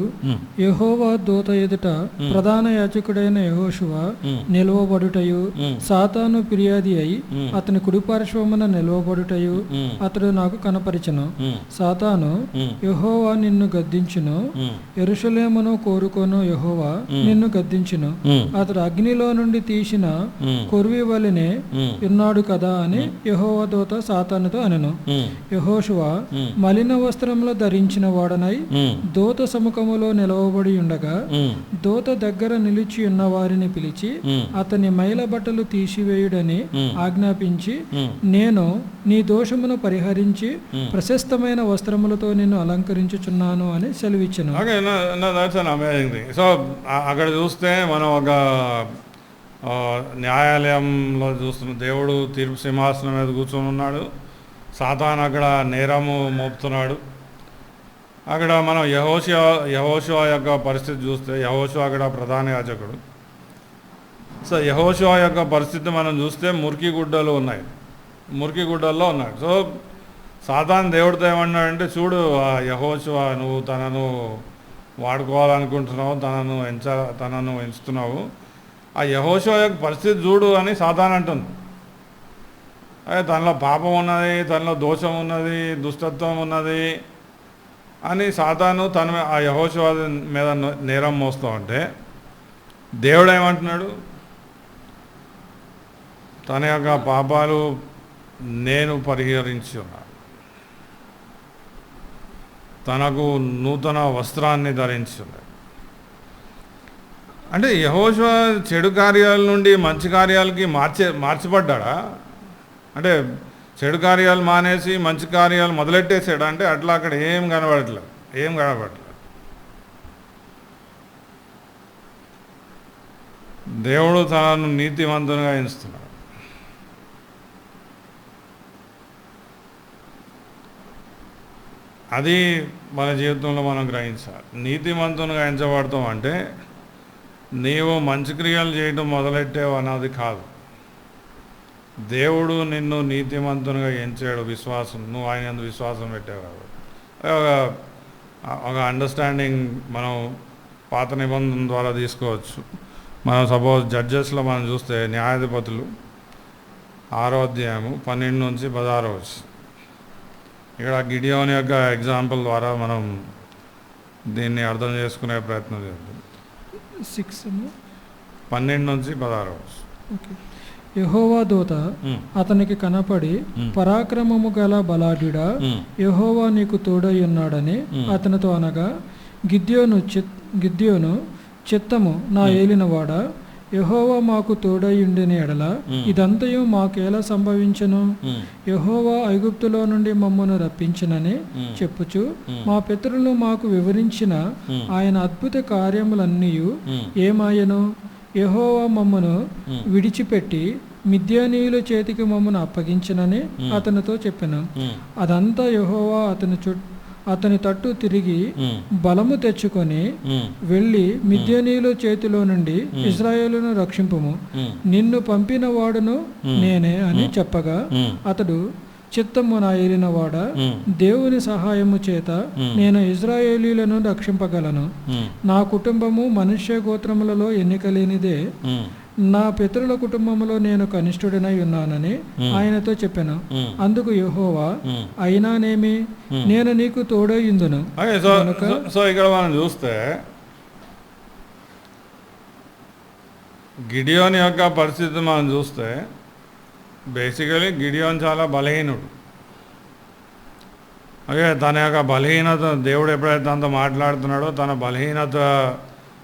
యెహోవా దూత ఎదుట ప్రధాన యాజకుడైన యెహోషువ నిలవబడుటయు, సాతాను ఫిర్యాది అయి అతని కుడిపార్శ్వమున నిలవబడుటయు అతడు నాకు కనపరిచెను. సాతాను, యెహోవా నిన్ను గద్దించును, యెరూషలేమును కోరుకొను యెహోవా నిన్ను గద్దించును, అతడు అగ్నిలో నుండి తీసిన కొర్వి వలెనే ఉన్నాడు కదా అని యెహోవా దూత సాతానుతో అనెను. యెహోషువ మలిన వస్త్రములు ధరించిన వాడనై దూత సముఖములో నిలవబడి ఉండగా, దూత దగ్గర నిలిచి ఉన్న వారిని పిలిచి అతని మైల బట్టలు తీసివేయుడని ఆజ్ఞాపించి, నేను నీ దోషమును పరిహరించి ప్రశస్తమైన వస్త్రములతో నిన్ను అలంకరించుచున్నాను అని సెలవిచ్చెను. సో అక్కడ చూస్తే మనం ఒక న్యాయాలయంలో చూస్తున్న దేవుడు తీర్పు సింహాసనం మీద కూర్చొని ఉన్నాడు, సాతాను అక్కడ నేరము మోపుతున్నాడు. అక్కడ మనం యెహోషువ యొక్క పరిస్థితి చూస్తే, యెహోషువ అక్కడ ప్రధాన యాజకుడు. సో యెహోషువ యొక్క పరిస్థితి మనం చూస్తే మురికి గుడ్డల్లో ఉన్నాడు. సో సాతాను దేవుడితో ఏమన్నాడంటే, చూడు ఆ యెహోషువ, నువ్వు తనను వాడుకోవాలనుకుంటున్నావు, తనను ఎంచుతున్నావు, ఆ యెహోషువ యొక్క పరిస్థితి చూడు అని సాతాను అంటుంది. అదే తనలో పాపం ఉన్నది, తనలో దోషం ఉన్నది, దుష్టత్వం ఉన్నది అని సాతాను ఆ యెహోషువ మీద నేరం మోస్తూ ఉంటే, దేవుడు ఏమంటున్నాడు, తన యొక్క పాపాలు నేను పరిహరించి ఉన్నాను, తనకు నూతన వస్త్రాన్ని ధరించి ఉన్నాడు. అంటే యెహోషువ చెడు కార్యాల నుండి మంచి కార్యాలకి మార్చబడ్డా? అంటే చెడు కార్యాలు మానేసి మంచి కార్యాలు మొదలెట్టేసాడు అంటే అట్లా అక్కడ ఏం కనబడట్లేదు. దేవుడు తనను నీతివంతునిగా ఎంచుతున్నాడు. అది మన జీవితంలో మనం గ్రహించాలి. నీతిమంతునిగా ఎంచబడతాం అంటే నీవు మంచి క్రియలు చేయడం మొదలెట్టేవు అన్నది కాదు. దేవుడు నిన్ను నీతిమంతునిగా ఎంచాడు, నువ్వు ఆయన యందు విశ్వాసం పెట్టావు కాబట్టి. ఒక అండర్స్టాండింగ్ మనం పాత నిబంధన ద్వారా తీసుకోవచ్చు. మనం సపోజ్ జడ్జెస్లో మనం చూస్తే న్యాయాధిపతులు 6వ అధ్యాయము 12 నుంచి 16 వచ్చి, ఇక్కడ గిడియోని యొక్క ఎగ్జాంపుల్ ద్వారా మనం దీన్ని అర్థం చేసుకునే ప్రయత్నం చేద్దాం. 12 నుంచి 16 వచ్చి. యెహోవా దూత అతనికి కనపడి, పరాక్రమము గల బలాఢ్యుడా, యెహోవా నీకు తోడై ఉన్నాడని అతనితో అనగా, గిద్యోను చిత్తము నా ఏలినవాడా, యెహోవా మాకు తోడయుండిన ఎడల ఇదంతయు మాకేలా సంభవించను? యెహోవా ఐగుప్తులో నుండి మమ్మను రప్పించినని చెప్పుచు మా పితరులు మాకు వివరించిన ఆయన అద్భుత కార్యములన్నీ ఏమాయను? యెహోవా మమ్మను విడిచిపెట్టి మిద్యానీయుల చేతికి మమ్మను అప్పగించినని అతనితో చెప్పాను. అదంతా యెహోవా అతని తట్టు తిరిగి బలము తెచ్చుకొని వెళ్ళి మిద్యానీయుల చేతిలో నుండి ఇశ్రాయేలును రక్షింపుము, నిన్ను పంపిన వాడును నేనే అని చెప్పగా, అతడు చిత్తము నా ఏలినవాడ, దేవుని సహాయము చేత నేను ఇశ్రాయేలీలను రక్షింపగలను. నా కుటుంబము మనుష్య గోత్రములలో ఎన్నిక లేనిదే, నా పితరుల కుటుంబంలో నేను కనిష్ఠుడినై ఉన్నానని ఆయనతో చెప్పాను. అందుకు యెహోవా, అయినానేమి, నేను నీకు తోడయుందును. సో ఇక్కడ మనం చూస్తే గిడియోని యొక్క పరిస్థితి మనం చూస్తే, బేసికలీ గిడియోన్ చాలా బలహీనుడు. తన యొక్క బలహీనత దేవుడు ఎప్పుడైతే అంత మాట్లాడుతున్నాడో, తన బలహీనత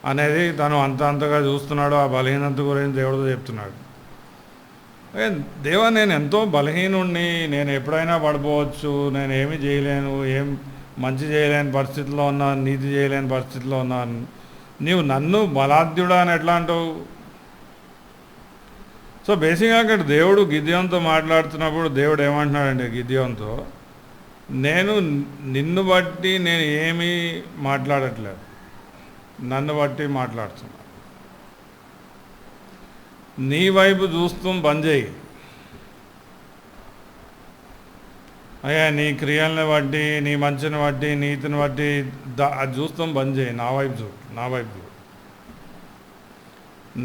అనేది తను అంతగా చూస్తున్నాడో, ఆ బలహీనత గురించి దేవుడితో చెప్తున్నాడు. దేవా, నేను ఎంతో బలహీనుడిని, నేను ఎప్పుడైనా పడిపోవచ్చు, నేను ఏమి చేయలేను, మంచి చేయలేని పరిస్థితిలో ఉన్నాను, నీతి చేయలేని పరిస్థితిలో ఉన్నాను, నీవు నన్ను బలాఢ్యుడా అని ఎట్లా అంటావు? సో బేసిక్గా అక్కడ దేవుడు గిద్యోన్తో మాట్లాడుతున్నప్పుడు దేవుడు ఏమంటున్నాడంటే గిద్యోన్తో, నేను నిన్ను బట్టి నేను ఏమీ మాట్లాడట్లేదు, నన్ను బట్టి మాట్లాడుతున్నా. నీ వైపు చూస్తూ బంద్ చేయి. నీ క్రియల్ని బట్టి, నీ మంచిని బట్టి, నీతిని బట్టి అది చూస్తూ బంద్ చేయి. నా వైపు చూడు.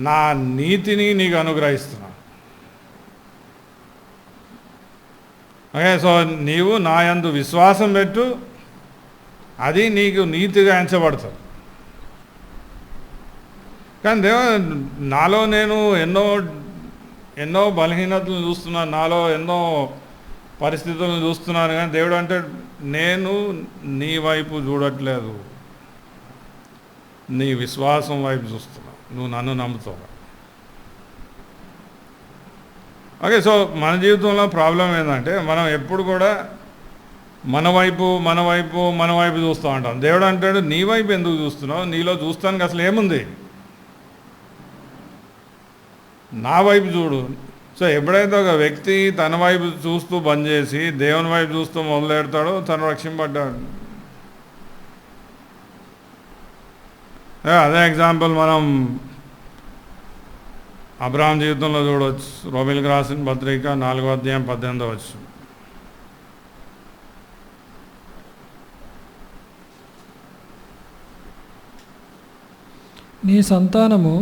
నా నీతిని నీకు అనుగ్రహిస్తున్నా. సో నీవు నా యందు విశ్వాసం పెట్టు, అది నీకు నీతిగా ఎంచబడుతుంది. కానీ దేవా, నాలో నేను ఎన్నో బలహీనతలను చూస్తున్నాను, నాలో ఎన్నో పరిస్థితులను చూస్తున్నాను, కానీ దేవుడు అంటే నేను నీ వైపు చూడట్లేదు, నీ విశ్వాసం వైపు చూస్తున్నా, నువ్వు నన్ను నమ్ముతావు. సో మన జీవితంలో ప్రాబ్లం ఏంటంటే, మనం ఎప్పుడు కూడా మన వైపు చూస్తూ ఉంటాం. దేవుడు అంటాడు, నీ వైపు ఎందుకు చూస్తున్నావు? నీలో చూస్తానికి అసలు ఏముంది? నా వైపు చూడు. సో ఎప్పుడైతే ఒక వ్యక్తి తన వైపు చూస్తూ బంద్ చేసి దేవుని వైపు చూస్తూ మొదలెడతాడో తను రక్షింపడ్డాడు. అదే ఎగ్జాంపుల్ మనం అబ్రహాం జీవితంలో చూడవచ్చు. రోమిలికి రాసిన పత్రిక 4వ అధ్యాయం 18వ వచనం. నీ సంతానము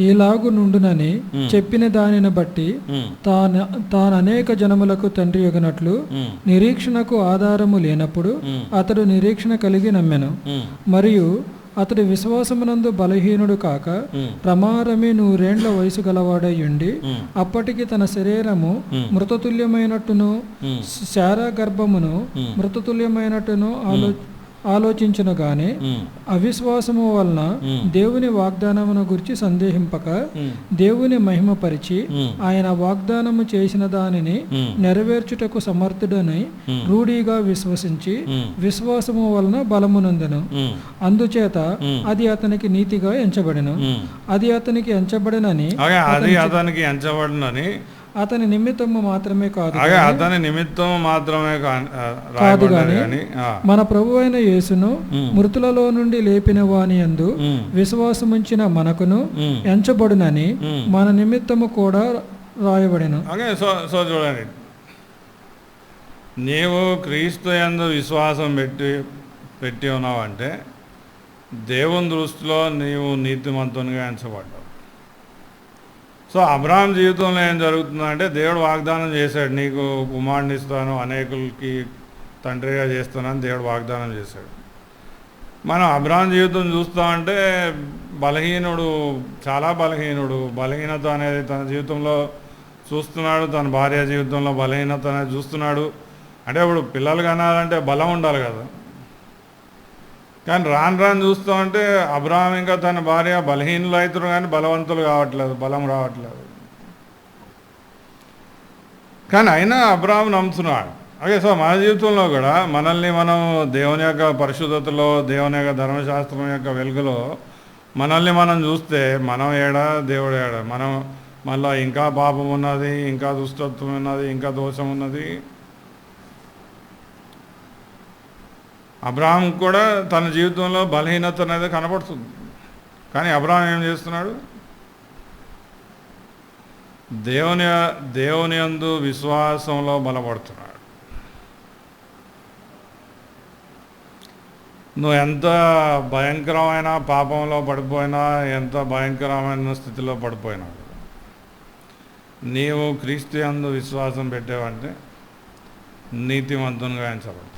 ఈలాగు నుండునని చెప్పిన దానిని బట్టి తాను అనేక జనములకు తండ్రి యొగనట్లు నిరీక్షణకు ఆధారము లేనప్పుడు అతడు నిరీక్షణ కలిగి నమ్మెను. మరియు అతడి విశ్వాసమునందు బలహీనుడు కాక ప్రమారమే 100 వయసు గలవాడై ఉండి అప్పటికి తన శరీరము మృతతుల్యమైనట్టును శారా గర్భమును మృతతుల్యమైనట్టును ఆలోచించును గాని అవిశ్వాసము వలన దేవుని వాగ్దానమును గురించి సందేహింపక దేవుని మహిమపరిచి ఆయన వాగ్దానము చేసిన దానిని నెరవేర్చుటకు సమర్థుడని రూఢిగా విశ్వసించి విశ్వాసము వలన బలమునందెను. అందుచేత అది అతనికి నీతిగా ఎంచబడెను. అది అతనికి ఎంచబడినని అతని నిమిత్తము మాత్రమే కాదు, అతని నిమిత్తం మాత్రమే కాదు గాని మన ప్రభువైన యేసును మృతులలో నుండి లేపిన వాని యందు విశ్వాసముంచిన మనకును ఎంచబడునని మన నిమిత్తము కూడా రాయబడెను. సో చూడండి, నీవు క్రీస్తు యందు విశ్వాసం పెట్టి ఉన్నావంటే దేవుని దృష్టిలో నీవు నీతిమంతునిగా ఎంచబడ్డావు. సో అబ్రహాం జీవితంలో ఏం జరుగుతుందంటే దేవుడు వాగ్దానం చేశాడు, నీకు కుమారుని ఇస్తాను, అనేకులకి తండ్రిగా చేస్తానని దేవుడు వాగ్దానం చేశాడు. మనం అబ్రహాం జీవితం చూస్తామంటే బలహీనుడు, చాలా బలహీనుడు. బలహీనత అనేది తన జీవితంలో చూస్తున్నాడు, తన భార్య జీవితంలో బలహీనత అనేది చూస్తున్నాడు. అంటే ఇప్పుడు పిల్లలు కనాలంటే బలం ఉండాలి కదా. కానీ రాను చూస్తామంటే అబ్రహాం ఇంకా తన భార్య బలహీనులు అవుతున్నారు కానీ బలవంతులు కావట్లేదు, బలం రావట్లేదు. కానీ అయినా అబ్రహాం నమ్ముతున్నాడు. సో మన జీవితంలో కూడా మనల్ని మనం దేవుని యొక్క పరిశుద్ధతలో, దేవుని యొక్క ధర్మశాస్త్రం యొక్క వెలుగులో మనల్ని మనం చూస్తే మనం ఏడా దేవుడు ఏడా, మనలో ఇంకా పాపం ఉన్నది, ఇంకా దుష్టత్వం ఉన్నది, ఇంకా దోషం ఉన్నది. అబ్రహాం కూడా తన జీవితంలో బలహీనత అనేది కనపడుతుంది. కానీ అబ్రహాం ఏం చేస్తున్నాడు? దేవుని యందు విశ్వాసంలో బలపడుతున్నాడు. నువ్వు ఎంత భయంకరమైన పాపంలో పడిపోయినా, ఎంత భయంకరమైన స్థితిలో పడిపోయినా, నీవు క్రీస్తు యందు విశ్వాసం పెట్టావంటే నీతిమంతునిగా ఎంచబడుతుంది.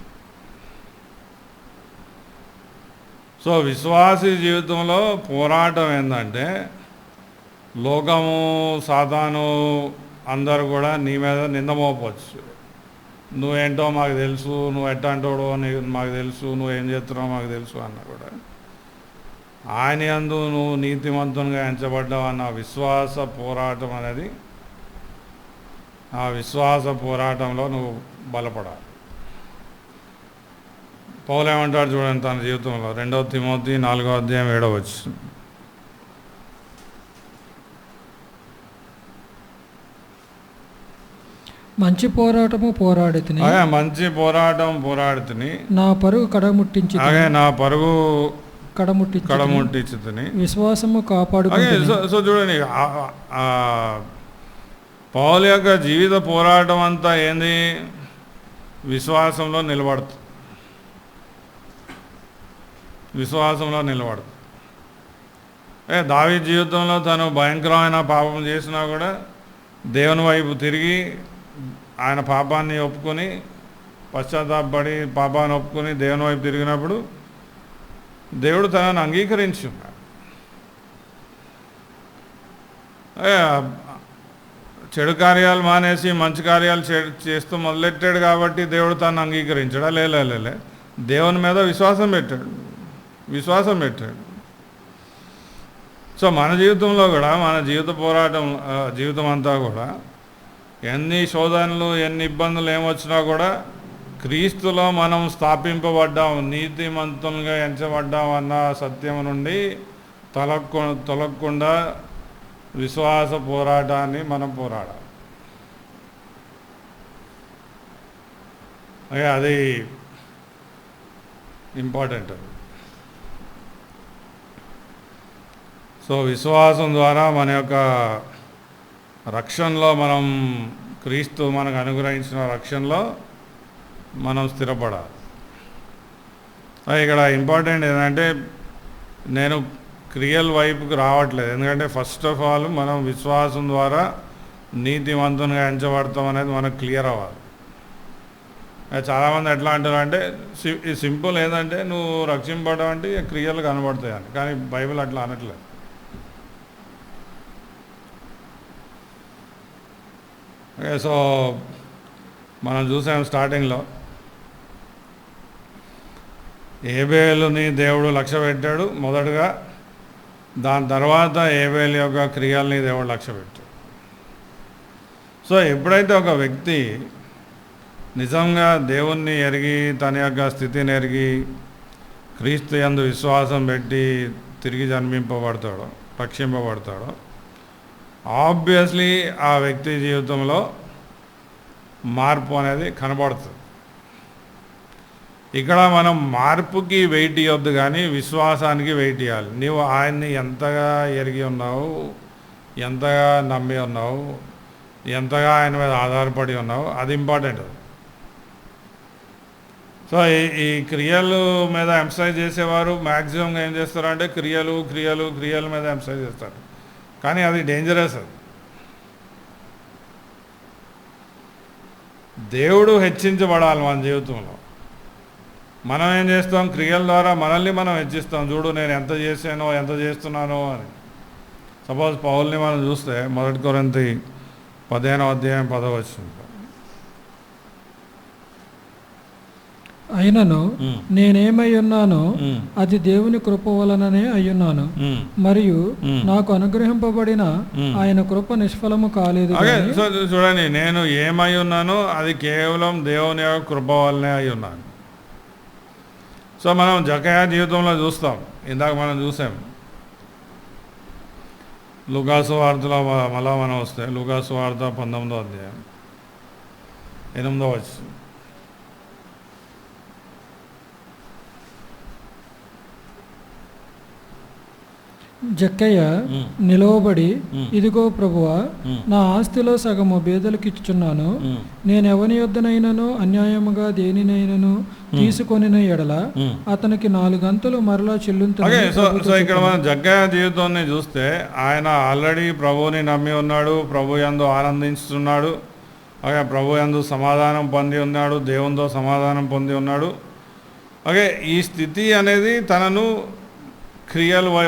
సో విశ్వాసి జీవితంలో పోరాటం ఏంటంటే లోకము, సాతాను అందరూ కూడా నీ మీద నిందమోపవచ్చు. నువ్వేంటో మాకు తెలుసు, నువ్వు ఎట్టంటోడో మాకు తెలుసు, నువ్వేం చేస్తున్నావు మాకు తెలుసు అన్న కూడా ఆయన యందు నువ్వు నీతిమంతునిగా ఎంచబడ్డావు అన్న విశ్వాస పోరాటం అనేది, ఆ విశ్వాస పోరాటంలో నువ్వు బలపడాలి. పౌలు ఏమంటాడు చూడండి తన జీవితంలో 2 తిమోతి 4వ అధ్యాయం 7వ వచనం. మంచి పోరాటము పోరాడితిని, మంచి పోరాటం పోరాడితిని, నా పరుగు కడముట్టించి, నా పరుగు కడముట్టించితిని, విశ్వాసము కాపాడుకుంటుని. సో చూడండి, పౌలు యొక్క జీవిత పోరాటం అంతా ఏంది? విశ్వాసంలో నిలబడుతుంది. దావీదు జీవితంలో తను భయంకరమైన పాపం చేసినా కూడా దేవుని వైపు తిరిగి ఆయన పాపాన్ని ఒప్పుకొని, పశ్చాత్తాపడి పాపాన్ని ఒప్పుకొని దేవుని వైపు తిరిగినప్పుడు దేవుడు తనను అంగీకరించి ఉన్నాడు. చెడు కార్యాలు మానేసి మంచి కార్యాలు చేస్తూ మొదలెట్టాడు కాబట్టి దేవుడు తనను అంగీకరించాడా? లేలే, దేవుని మీద విశ్వాసం పెట్టాడు. సో మన జీవితంలో కూడా, మన జీవితం అంతా కూడా ఎన్ని శోధనలు, ఎన్ని ఇబ్బందులు ఏమొచ్చినా కూడా క్రీస్తులో మనం స్థాపింపబడ్డాం, నీతిమంతులుగా ఎంచబడ్డాం అన్న సత్యం నుండి తొలగకుండా విశ్వాస పోరాటాన్ని మనం పోరాడాలి. అది ఇంపార్టెంట్. సో విశ్వాసం ద్వారా మన యొక్క రక్షణలో మనం క్రీస్తు మనకు అనుగ్రహించిన రక్షణలో మనం స్థిరపడాలి. ఇక్కడ ఇంపార్టెంట్ ఏంటంటే నేను క్రియల్ వైపుకి రావట్లేదు, ఎందుకంటే ఫస్ట్ ఆఫ్ ఆల్ మనం విశ్వాసం ద్వారా నీతివంతునిగా ఎంచబడతాం అనేది మనకు క్లియర్ అవ్వాలి. చాలామంది ఎట్లా అంటారు అంటే సింపుల్ ఏంటంటే నువ్వు రక్షింపడం అంటే క్రియలు కనబడతాయని, కానీ బైబిల్ అట్లా అనట్లేదు. సో మనం చూసాం స్టార్టింగ్లో ఏబేలుని దేవుడు లక్ష్య పెట్టాడు మొదటగా, దాని తర్వాత ఏబేలు యొక్క క్రియల్ని దేవుడు లక్ష్య పెట్టాడు. సో ఎప్పుడైతే ఒక వ్యక్తి నిజంగా దేవుణ్ణి ఎరిగి తన యొక్క స్థితిని ఎరిగి క్రీస్తు యందు విశ్వాసం పెట్టి తిరిగి జన్మింపబడతాడో రక్షింపబడతాడో ఆబ్వియస్లీ ఆ వ్యక్తి జీవితంలో మార్పు అనేది కనబడుతుంది. ఇక్కడ మనం మార్పుకి వెయిట్ ఇవ్వద్దు, కానీ విశ్వాసానికి వెయిట్ ఇవ్వాలి. నీవు ఆయన్ని ఎంతగా ఎరిగి ఉన్నావు, ఎంతగా నమ్మి ఉన్నావు, ఎంతగా ఆయన మీద ఆధారపడి ఉన్నావు, అది ఇంపార్టెంట్. సో ఈ క్రియల మీద ఎంఫసైజ్ చేసేవారు మ్యాక్సిమంగా ఏం చేస్తారంటే క్రియల మీద ఎంఫసైజ్ చేస్తారు, కానీ అది డేంజరస్. అది దేవుడు హెచ్చించబడాలి మన జీవితంలో. మనం ఏం చేస్తాం, క్రియల ద్వారా మనల్ని మనం హెచ్చిస్తాం. చూడు నేను ఎంత చేశానో ఎంత చేస్తున్నానో అని. సపోజ్ పౌల్ని మనం చూస్తే 1 కొరింథీ 15:10 అయినను నేనేమై ఉన్నానో అది దేవుని కృప వలననే అయ్యున్నాను, మరియు నాకు అనుగ్రహింపబడిన ఆయన కృప నిష్ఫలము కాలేదు. చూడండి, నేను ఏమై ఉన్నానో అది కేవలం దేవుని యొక్క కృప వల్లనే అయి ఉన్నాను. సో మనం జకయా జీవితంలో చూస్తాం, ఇందాక మనం చూసాం లూకాసు వార్తలో మళ్ళా మనం వస్తే లూకాసు వార్త 19 8 జక్కయ్య నిలవబడి, ఇదిగో ప్రభువా, నా ఆస్తిలో సగము బేదలకిచ్చుచున్నాను. నేను ఎవని యొద్దనైనను అన్యాయముగా దేనినైనను తీసుకొనిన ఎడల అతనికి 4 గంతలు మరలా చెల్లించుతాను. సో ఇక్కడ మనం జక్కయ్య జీవితాన్ని చూస్తే ఆయన ఆల్రెడీ ప్రభువుని నమ్మి ఉన్నాడు, ప్రభు యందు ఆనందిస్తున్నాడు, అలాగే ప్రభు యందు సమాధానం పొంది ఉన్నాడు, దేవునితో సమాధానం పొంది ఉన్నాడు. అలాగే ఈ స్థితి అనేది తనను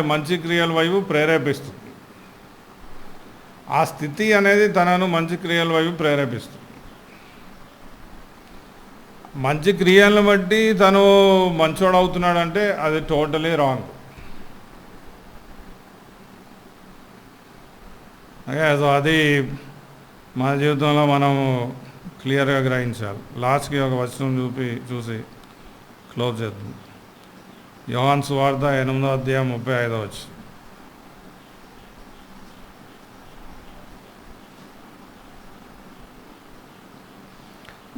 మంచి క్రియల వైపు ప్రేరేపిస్తుంది. ఆ స్థితి అనేది తనను మంచి క్రియల వైపు ప్రేరేపిస్తుంది. మంచి క్రియలను బట్టి తను మంచోడు అవుతున్నాడంటే అది టోటలీ రాంగ్. సో అది మన జీవితంలో మనం క్లియర్గా గ్రహించాలి. లాస్ట్కి ఒక వచనం చూసి క్లోజ్ చేద్దాం. యోహాను సువార్త 8:35.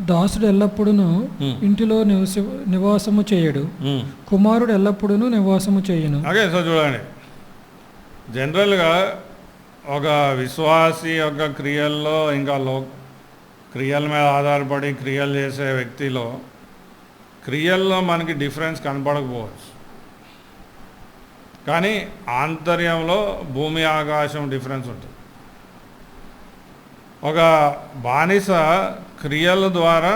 దాసుడు ఎల్లప్పుడూ ఇంటిలో నివాసము చేయడు, కుమారుడు ఎల్లప్పుడూ నివాసము చేయను. ఓకే, సో చూడండి, జనరల్గా ఒక విశ్వాసి యొక్క క్రియల్లో ఇంకా క్రియల మీద ఆధారపడి క్రియలు చేసే వ్యక్తిలో క్రియల్లో మనకి డిఫరెన్స్ కనపడకపోవచ్చు, కానీ ఆంతర్యంలో భూమి ఆకాశం డిఫరెన్స్ ఉంటుంది. ఒక బానిస క్రియల ద్వారా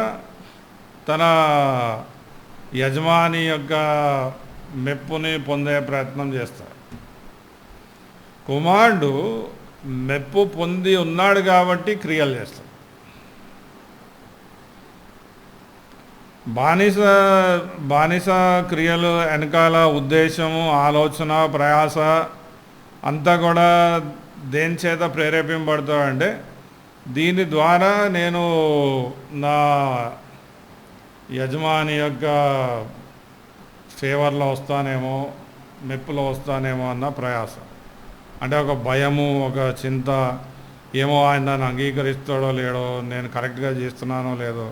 తన యజమాని యొక్క మెప్పుని పొందే ప్రయత్నం చేస్తాడు. కుమారుడు మెప్పు పొంది ఉన్నాడు కాబట్టి క్రియలు చేస్తాడు. బానిస క్రియలు వెనకాల ఉద్దేశము, ఆలోచన, ప్రయాస అంతా కూడా దేని చేత ప్రేరేపింపబడతాడంటే దీని ద్వారా నేను నా యజమాని యొక్క ఫేవర్లో వస్తానేమో, మెప్పులో వస్తానేమో అన్న ప్రయాస. అంటే ఒక భయము, ఒక చింత, ఏమో ఆయన నన్ను అంగీకరిస్తాడో లేడో, నేను కరెక్ట్గా చేస్తున్నానో లేదో.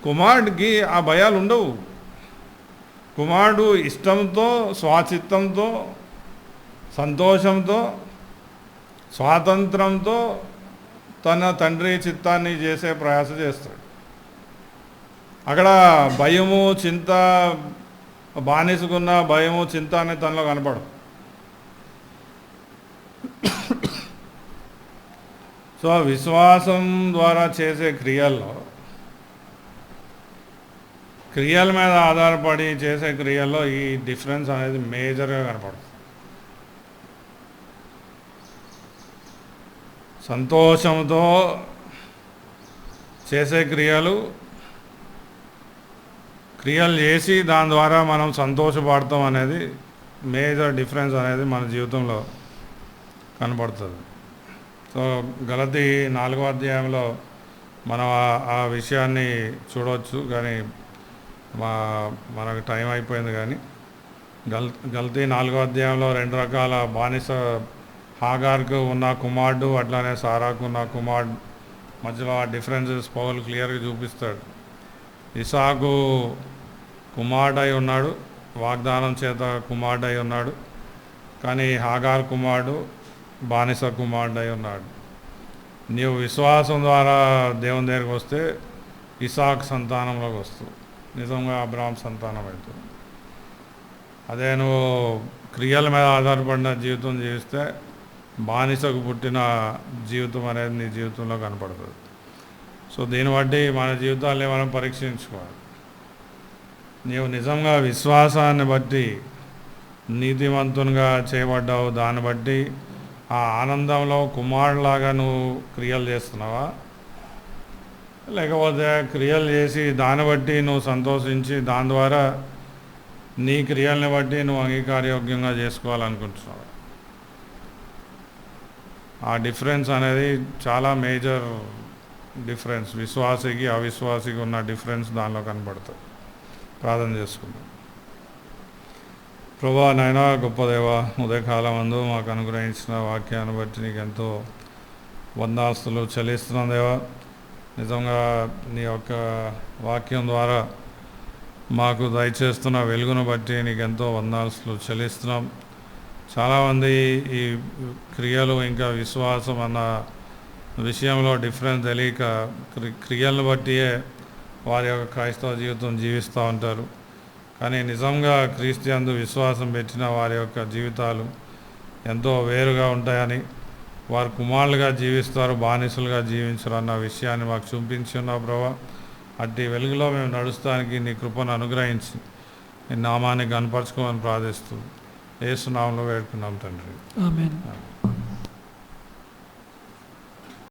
కుమారుడికి ఆ భయాలు ఉండవు. కుమారుడు ఇష్టంతో, స్వాచిత్తంతో, సంతోషంతో, స్వాతంత్రంతో తన తండ్రి చిత్తాన్ని చేసే ప్రయాస చేస్తాడు. అక్కడ భయము, చింత, బానిసకున్న భయము, చింత అనేది తనలో కనపడదు. సో విశ్వాసం ద్వారా చేసే క్రియల మీద ఆధారపడి చేసే క్రియల్లో ఈ డిఫరెన్స్ అనేది మేజర్గా కనపడుతుంది. సంతోషంతో చేసే క్రియలు చేసి దాని ద్వారా మనం సంతోషపడతాం అనేది మేజర్ డిఫరెన్స్ అనేది మన జీవితంలో కనపడుతుంది. సో గలతీ 4వ అధ్యాయంలో మనం ఆ విషయాన్ని చూడవచ్చు, కానీ మనకు టైం అయిపోయింది. కానీ గలతీ 4వ అధ్యాయంలో 2 రకాల బానిస, హాగార్కు ఉన్న కుమారుడు, అట్లానే సారాకు ఉన్న కుమారుడు మధ్యలో ఆ డిఫరెన్సెస్ పౌలు క్లియర్గా చూపిస్తాడు. ఇసాకు కుమారుడై ఉన్నాడు, వాగ్దానం చేత కుమారుడై ఉన్నాడు. కానీ హాగార్ కుమారుడు బానిస కుమారుడై ఉన్నాడు. నీవు విశ్వాసం ద్వారా దేవుని దగ్గరికి వస్తే ఇసాక్ సంతానంలోకి వస్తావు, నిజంగా అబ్రాహాం సంతానం అవుతుంది. అదే నువ్వు క్రియల మీద ఆధారపడిన జీవితం జీవిస్తే బానిసకు పుట్టిన జీవితం అనేది నీ జీవితంలో కనపడుతుంది. సో దీన్ని బట్టి మన జీవితాన్ని మనం పరీక్షించుకోవాలి. నీవు నిజంగా విశ్వాసాన్ని బట్టి నీతిమంతునిగా చేయబడ్డావు, దాన్ని బట్టి ఆ ఆనందంలో కుమారులాగా నువ్వు క్రియలు చేస్తున్నావా, లేకపోతే క్రియలు చేసి దాన్ని బట్టి నువ్వు సంతోషించి దాని ద్వారా నీ క్రియల్ని బట్టి నువ్వు అంగీకారయోగ్యంగా చేసుకోవాలనుకుంటున్నావు. ఆ డిఫరెన్స్ అనేది చాలా మేజర్ డిఫరెన్స్. విశ్వాసికి అవిశ్వాసికి ఉన్న డిఫరెన్స్ దానిలో కనబడుతుంది. ప్రార్థన చేసుకుందాం. ప్రభువా, నాయనా, గొప్ప దేవా, ఉదయకాలం అందు మాకు అనుగ్రహించిన వాక్యాన్ని బట్టి నీకు ఎంతో వందనాస్తులు చెల్లిస్తున్నాం దేవా. నిజంగా నీ యొక్క వాక్యం ద్వారా మాకు దయచేస్తున్న వెలుగును బట్టి నీకు ఎంతో వందనాస్తులు చెల్లిస్తున్నాం. చాలామంది ఈ క్రియలు ఇంకా విశ్వాసం అన్న విషయంలో డిఫరెన్స్ తెలియక క్రియలను బట్టియే వారి యొక్క క్రైస్తవ జీవితం జీవిస్తూ ఉంటారు. కానీ నిజంగా క్రీస్తుయందు విశ్వాసం పెట్టిన వారి యొక్క జీవితాలు ఎంతో వేరుగా ఉంటాయని, వారు కుమారులుగా జీవిస్తారు, బానిసలుగా జీవించరు అన్న విషయాన్ని మాకు చూపించి ఉన్నావు ప్రభా. అట్టి వెలుగులో మేము నడుస్తానికి నీ కృపను అనుగ్రహించి నీ నామాన్ని కనపరచుకోమని ప్రార్థిస్తూ యేసు నామములో వేడుకున్నాం తండ్రి. ఆమేన్.